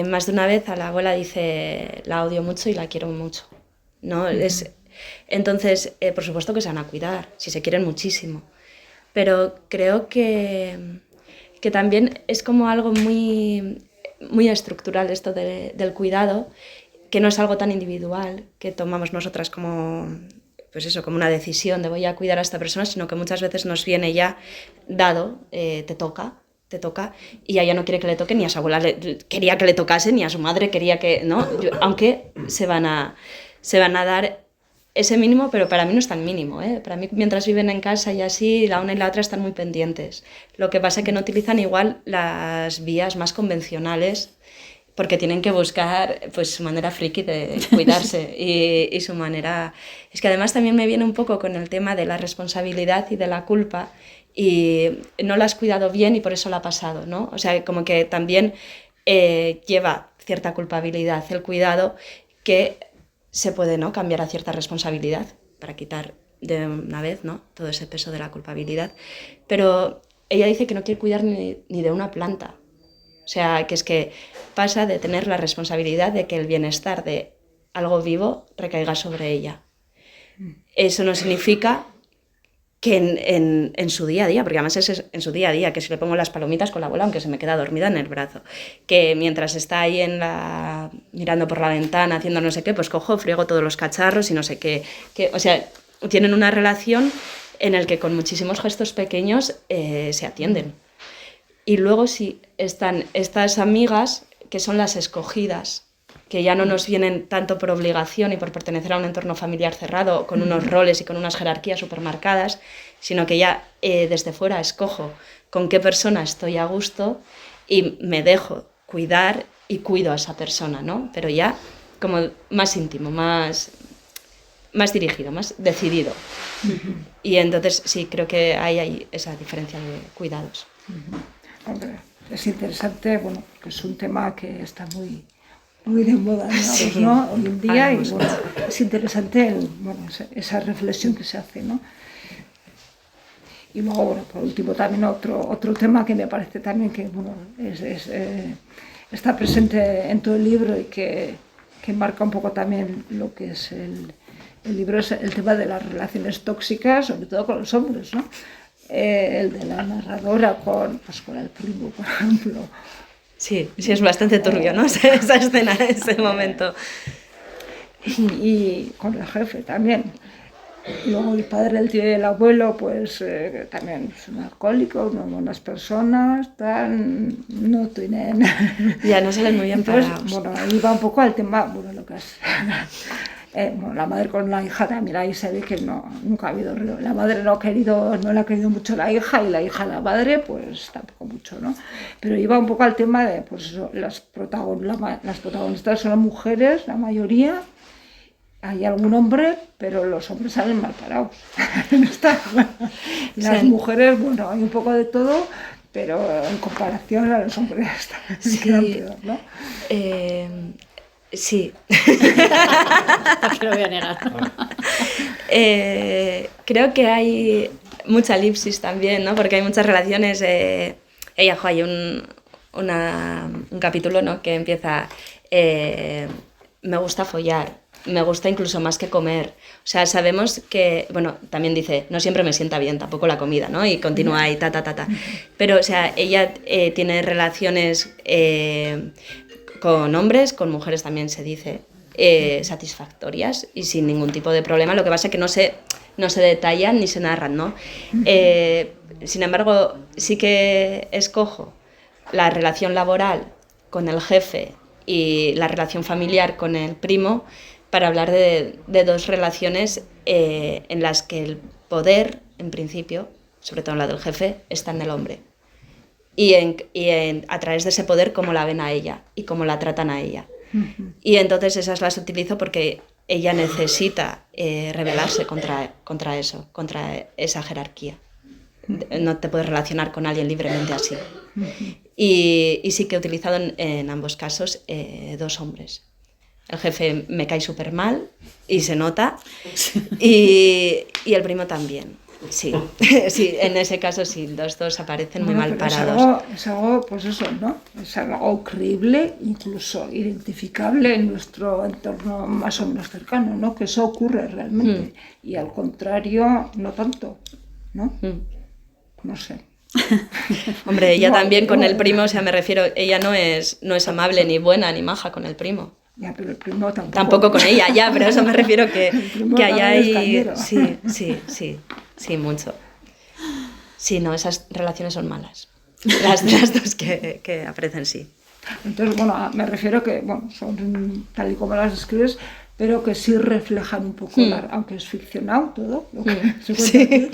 Más de una vez a la abuela dice, la odio mucho y la quiero mucho, ¿no? Entonces, por supuesto que se van a cuidar, si se quieren muchísimo, pero creo que también es como algo muy, muy estructural esto del cuidado, que no es algo tan individual que tomamos nosotras como, pues eso, como una decisión de voy a cuidar a esta persona, sino que muchas veces nos viene ya dado, te toca, y ella no quiere que le toque, ni a su abuela quería que le tocase, ni a su madre quería que, ¿no? Aunque se van a dar ese mínimo, pero para mí no es tan mínimo, ¿eh? Para mí, mientras viven en casa y así, la una y la otra están muy pendientes. Lo que pasa es que no utilizan igual las vías más convencionales, porque tienen que buscar pues, su manera friki de cuidarse y su manera... Es que además también me viene un poco con el tema de la responsabilidad y de la culpa, y no la has cuidado bien y por eso la ha pasado, ¿no? O sea, como que también lleva cierta culpabilidad el cuidado, que se puede, ¿no?, cambiar a cierta responsabilidad para quitar de una vez, ¿no?, todo ese peso de la culpabilidad. Pero ella dice que no quiere cuidar ni de una planta. O sea, que es que pasa de tener la responsabilidad de que el bienestar de algo vivo recaiga sobre ella. Eso no significa que en su día a día, porque además es en su día a día, que si le pongo las palomitas con la abuela, aunque se me queda dormida en el brazo, que mientras está ahí mirando por la ventana, haciendo no sé qué, pues cojo, friego todos los cacharros y no sé qué. O sea, tienen una relación en la que con muchísimos gestos pequeños se atienden. Y luego sí están estas amigas que son las escogidas, que ya no nos vienen tanto por obligación y por pertenecer a un entorno familiar cerrado, con unos roles y con unas jerarquías supermarcadas, sino que ya desde fuera escojo con qué persona estoy a gusto y me dejo cuidar y cuido a esa persona, ¿no? Pero ya como más íntimo, más dirigido, más decidido. Y entonces sí, creo que hay esa diferencia de cuidados. Hombre, es interesante, bueno, que es un tema que está muy de moda, digamos, ¿no?, hoy en día, y bueno, es interesante esa reflexión que se hace, ¿no? Y luego, bueno, por último también otro tema que me parece también que, bueno, está presente en todo el libro y que marca un poco también lo que es el libro, es el tema de las relaciones tóxicas, sobre todo con los hombres, ¿no? El de la narradora con el primo, por ejemplo. Sí, es bastante turbio, ¿no? Esa escena, ese momento. Y con el jefe también. Y luego el padre, el tío y el abuelo, pues también son alcohólicos, no buenas personas, no tienen... Ya no salen muy bien parados. Bueno, ahí va un poco al tema, bueno, lo que es... la madre con la hija también, ahí se ve que nunca ha habido río. La madre no la ha querido mucho la hija, y la hija a la madre, pues tampoco mucho, ¿no? Pero iba un poco al tema de, pues eso, las protagonistas son las mujeres, la mayoría. Hay algún hombre, pero los hombres salen mal parados. Las mujeres, bueno, hay un poco de todo, pero en comparación a los hombres quedan peor, ¿no? Sí. No te lo voy a negar. Creo que hay mucha elipsis también, ¿no? Porque hay muchas relaciones. Hay un capítulo, ¿no?, que empieza me gusta follar, me gusta incluso más que comer. O sea, sabemos que, bueno, también dice, no siempre me sienta bien tampoco la comida, ¿no? Y continúa ahí, Pero, o sea, ella tiene relaciones con hombres, con mujeres también se dice, satisfactorias y sin ningún tipo de problema. Lo que pasa es que no se detallan ni se narran, ¿no? Sin embargo, sí que escojo la relación laboral con el jefe y la relación familiar con el primo para hablar de dos relaciones en las que el poder, en principio, sobre todo la del jefe, está en el hombre. Y a través de ese poder, cómo la ven a ella y cómo la tratan a ella. Y entonces esas las utilizo porque ella necesita rebelarse contra eso, contra esa jerarquía. No te puedes relacionar con alguien libremente así. Y sí que he utilizado en ambos casos dos hombres. El jefe me cae súper mal y se nota, y el primo también. Sí, sí, en ese caso sí, los dos aparecen muy mal parados. Es algo, pues eso, ¿no? Es algo creíble, incluso identificable en nuestro entorno más o menos cercano, ¿no? Que eso ocurre realmente. Y al contrario, no tanto, ¿no? No sé. Hombre, ella también con el primo, o sea, me refiero, ella no es amable, ni buena, ni maja con el primo. Ya, pero el primo tampoco. Tampoco con ella, ya, pero eso me refiero que allá hay... Sí, mucho. Sí, no, esas relaciones son malas. Las dos que aparecen, sí. Entonces, bueno, me refiero que, bueno, son tal y como las escribes, pero que sí reflejan un poco, aunque es ficcionado todo, lo que se cuenta aquí,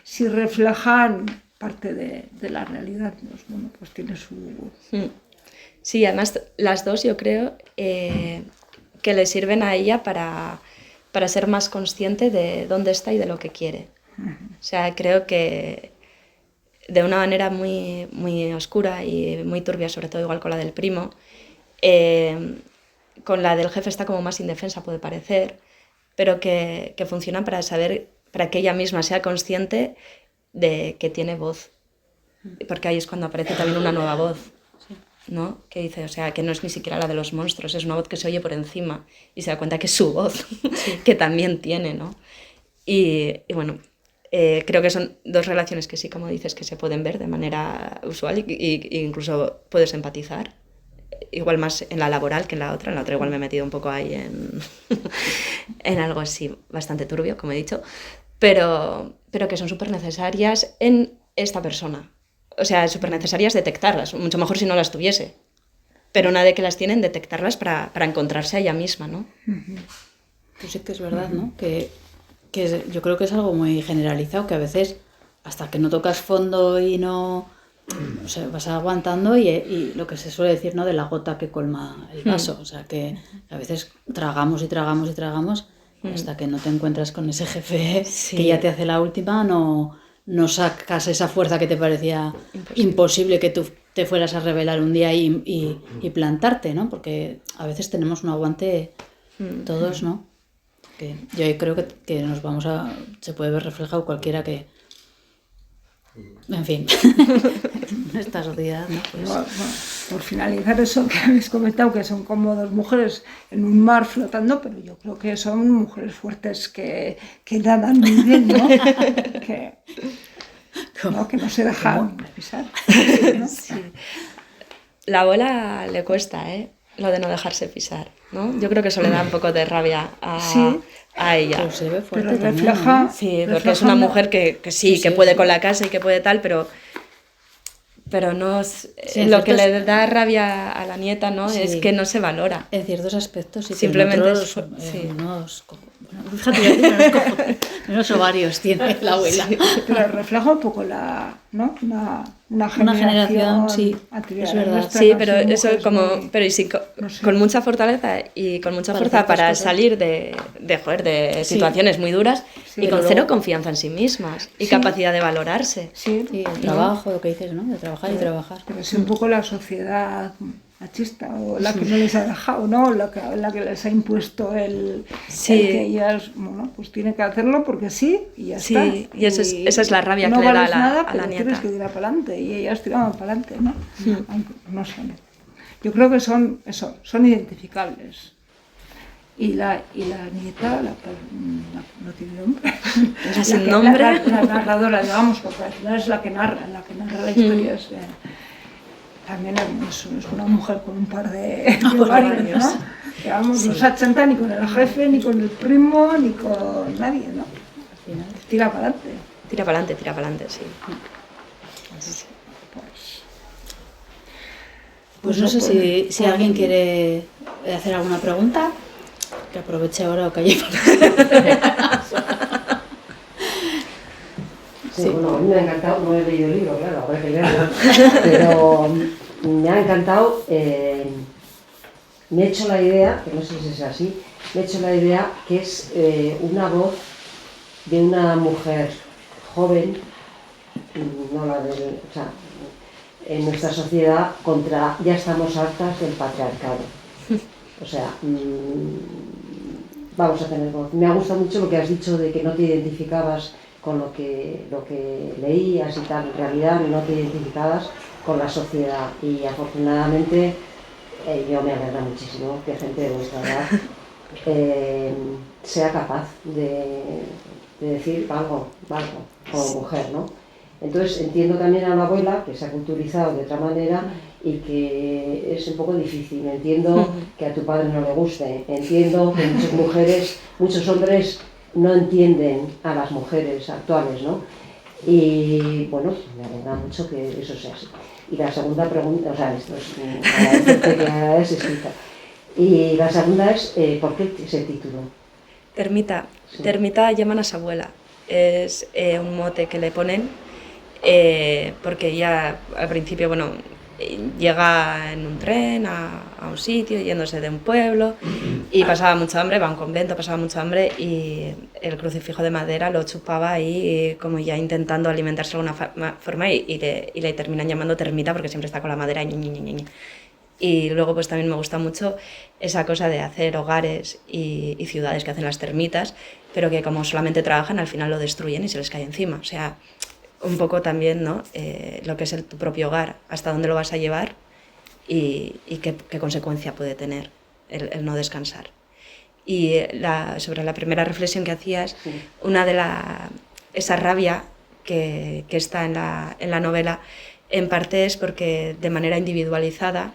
sí reflejan parte de la realidad, pues, bueno, pues tiene su... Sí, además las dos yo creo que le sirven a ella para ser más consciente de dónde está y de lo que quiere. O sea, creo que de una manera muy, muy oscura y muy turbia, sobre todo igual con la del primo, con la del jefe está como más indefensa, puede parecer, pero que funcionan para que ella misma sea consciente de que tiene voz. Porque ahí es cuando aparece también una nueva voz, ¿no? Que dice, o sea, que no es ni siquiera la de los monstruos, es una voz que se oye por encima y se da cuenta que es su voz, que también tiene, ¿no? Y bueno, creo que son dos relaciones que sí, como dices, que se pueden ver de manera usual y incluso puedes empatizar. Igual más en la laboral que en la otra igual me he metido un poco ahí en algo así bastante turbio, como he dicho, pero que son súper necesarias en esta persona. O sea, súper necesarias detectarlas, mucho mejor si no las tuviese, pero una de que las tienen, detectarlas para encontrarse a ella misma, ¿no? Pues sí que es verdad, ¿no? Yo creo que es algo muy generalizado, que a veces hasta que no tocas fondo y no... O sea, vas aguantando y lo que se suele decir, ¿no? De la gota que colma el vaso. O sea, que a veces tragamos y tragamos y tragamos y hasta que no te encuentras con ese jefe que ya te hace la última, no sacas esa fuerza que te parecía imposible que tú te fueras a revelar un día y plantarte, ¿no? Porque a veces tenemos un aguante todos, ¿no? Que yo creo que nos vamos a... Se puede ver reflejado cualquiera que... En fin, en esta sociedad, ¿no? Pues... Bueno, por finalizar eso que habéis comentado, que son como dos mujeres en un mar flotando, pero yo creo que son mujeres fuertes que nadan muy bien, ¿no? que no se dejan pisar. ¿No? Sí. La abuela le cuesta, ¿eh? Lo de no dejarse pisar, ¿no? Yo creo que eso le da un poco de rabia a ella. Pero se ve fuerte Pero también, refleja... ¿no? Sí, porque es una mujer que sí, que puede con la casa y que puede tal, pero no es, lo que le da rabia a la nieta, ¿no? Es que no se valora. En ciertos aspectos sí. Simplemente fíjate, unos ovarios tiene la abuela. Sí, pero refleja un poco una generación sí, anterior. es verdad. Sí, pero eso con mucha fortaleza y con mucha fuerza para cosas. Salir de situaciones muy duras y con cero confianza en sí mismas y capacidad de valorarse. Sí, el trabajo, lo que dices, ¿no? De trabajar y trabajar. Pero es un poco la sociedad machista o la que no les ha dejado, ¿no? La que les ha impuesto el que ellas, bueno, pues tienen que hacerlo porque sí y ya está. Sí, y esa es la rabia no que le da vales nada, a la nieta. Tienes que tirar para adelante y ellas tiraban para adelante, ¿no? Aunque, no sé. Yo creo que son identificables. Y la nieta, no tiene nombre. ¿La sin nombre? La narradora, digamos, porque al final es la que narra la historia. También es una mujer con un par de ovarios, ¿no? Digamos, no se achanta ni con el jefe, ni con el primo, ni con nadie, ¿no? Al final, tira para adelante. Tira para adelante, sí. Pues no sé si alguien quiere hacer alguna pregunta, que aproveche ahora o calle. Sí, bueno, a mí me ha encantado, no he leído el libro, claro, habrá que leerlo, pero me ha encantado, me he hecho la idea, que no sé si es así, me he hecho la idea que es una voz de una mujer joven, no la de, o sea, en nuestra sociedad ya estamos hartas del patriarcado. O sea, vamos a tener voz. Me ha gustado mucho lo que has dicho de que no te identificabas con lo que leías y tal. En realidad no te identificabas con la sociedad y afortunadamente yo me alegra muchísimo que gente de vuestra edad sea capaz de decir algo como mujer, ¿no? Entonces entiendo también a la abuela que se ha culturizado de otra manera y que es un poco difícil. Entiendo que a tu padre no le guste, entiendo que muchos hombres no entienden a las mujeres actuales, ¿no? Y bueno, me alegra mucho que eso sea así. Y la segunda pregunta, o sea, esto es agradecerte que hayas escrito. Y la segunda es, ¿por qué ese título? Termita. Sí. Termita llaman a su abuela. Es un mote que le ponen porque ella al principio, bueno, llega en un tren a un sitio, yéndose de un pueblo y pasaba mucha hambre, va a un convento, pasaba mucha hambre y el crucifijo de madera lo chupaba ahí como ya intentando alimentarse de alguna forma y le terminan llamando termita porque siempre está con la madera Y luego pues también me gusta mucho esa cosa de hacer hogares y ciudades que hacen las termitas, pero que como solamente trabajan, al final lo destruyen y se les cae encima. O sea, un poco también, ¿no? Lo que es tu propio hogar, hasta dónde lo vas a llevar y qué consecuencia puede tener el no descansar. Y sobre la primera reflexión que hacías, una de esa rabia que está en la novela, en parte es porque de manera individualizada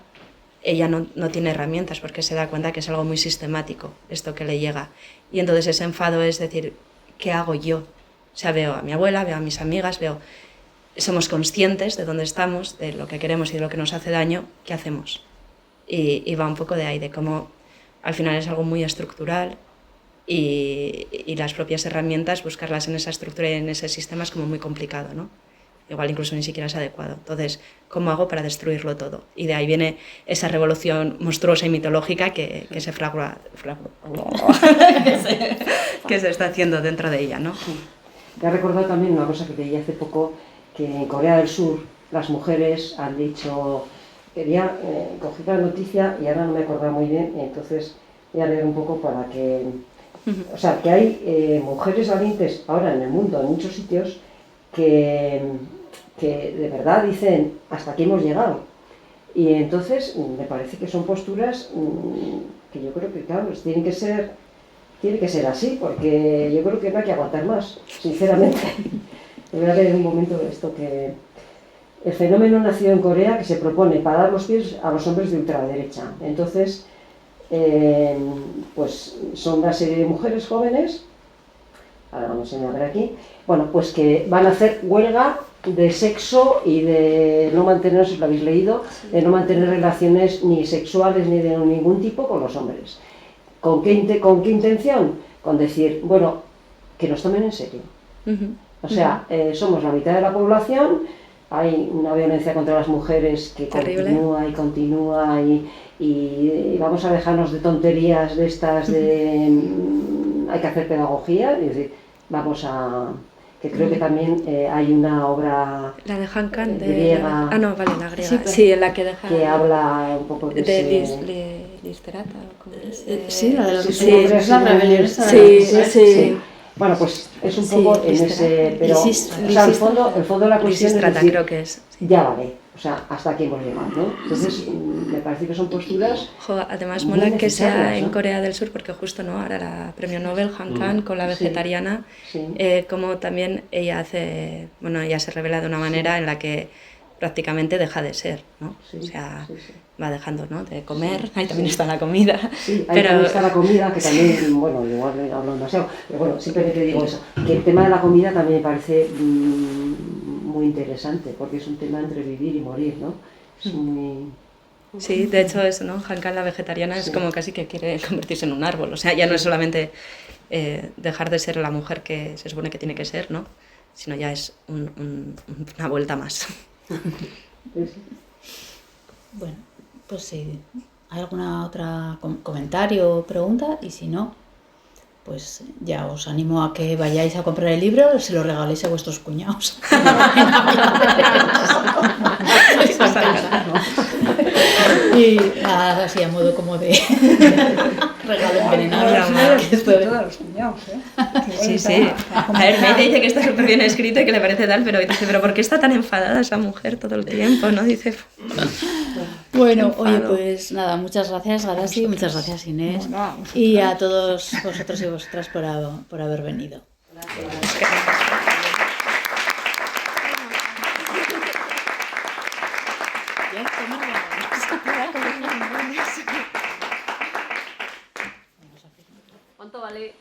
ella no tiene herramientas, porque se da cuenta que es algo muy sistemático esto que le llega. Y entonces ese enfado es decir, ¿qué hago yo? O sea, veo a mi abuela, veo a mis amigas, somos conscientes de dónde estamos, de lo que queremos y de lo que nos hace daño, ¿qué hacemos? Y va un poco de ahí, de cómo al final es algo muy estructural y las propias herramientas, buscarlas en esa estructura y en ese sistema es como muy complicado, ¿no? Igual incluso ni siquiera es adecuado. Entonces, ¿cómo hago para destruirlo todo? Y de ahí viene esa revolución monstruosa y mitológica que se que se está haciendo dentro de ella, ¿no? Me ha recordado también una cosa que leí hace poco, que en Corea del Sur las mujeres han dicho, cogí la noticia y ahora no me acordaba muy bien, entonces voy a leer un poco para que... O sea, que hay mujeres valientes ahora en el mundo, en muchos sitios, que de verdad dicen, hasta aquí hemos llegado. Y entonces me parece que son posturas que yo creo que, claro, pues tiene que ser así, porque yo creo que no hay que aguantar más, sinceramente. Voy a leer un momento de esto que... El fenómeno nació en Corea, que se propone parar los pies a los hombres de ultraderecha. Entonces, pues son una serie de mujeres jóvenes, ahora vamos a ver aquí, bueno, pues que van a hacer huelga de sexo y de no mantener, no sé si lo habéis leído, de no mantener relaciones ni sexuales ni de ningún tipo con los hombres. ¿Con qué intención? Con decir, bueno, que nos tomen en serio. O sea, somos la mitad de la población, hay una violencia contra las mujeres que continúa y continúa y vamos a dejarnos de tonterías de estas de hay que hacer pedagogía, es decir, vamos a... que creo que también hay una obra la de Han Kang griega, no, vale, la griega, sí, en la que deja que habla un poco de Listerata, ¿cómo es? Sí, la de los hombres, la rebelión. Sí. Bueno, pues es un poco en ese... Pero, o sea, el fondo de la cuestión es decir, creo que es. Ya vale, o sea, hasta aquí hemos llegado, ¿no? Entonces, me parece que son posturas... Además, mola que sea en Corea del Sur, porque justo, ¿no? Ahora la premio Nobel, Han Kang, con la vegetariana, como también ella hace... Bueno, ella se revela de una manera en la que prácticamente deja de ser, ¿no? O sea, va dejando, ¿no? De comer, ahí también está la comida. Sí, ahí también está la comida, que también, bueno, igual hablo demasiado, pero bueno, simplemente digo eso, que el tema de la comida también me parece muy interesante, porque es un tema entre vivir y morir, ¿no? Es muy... Sí, de hecho eso, ¿no? Han Kang, la vegetariana, es como casi que quiere convertirse en un árbol, o sea, ya no es solamente dejar de ser la mujer que se supone que tiene que ser, ¿no? Sino ya es una vuelta más. Bueno, pues si hay alguna otra comentario o pregunta, y si no, pues ya os animo a que vayáis a comprar el libro y se lo regaléis a vuestros cuñados. Y nada, así a modo como de regalo envenenado. Todos los cuñados, Sí, sí. A ver, me dice que está súper bien escrito y que le parece tal, pero dice, ¿pero por qué está tan enfadada esa mujer todo el tiempo? ¿No? Dice... Bueno, oye, pues nada, muchas gracias, Garasi, muchas gracias, Inés, y a todos vosotros y vosotras por haber venido. ¿Cuánto vale?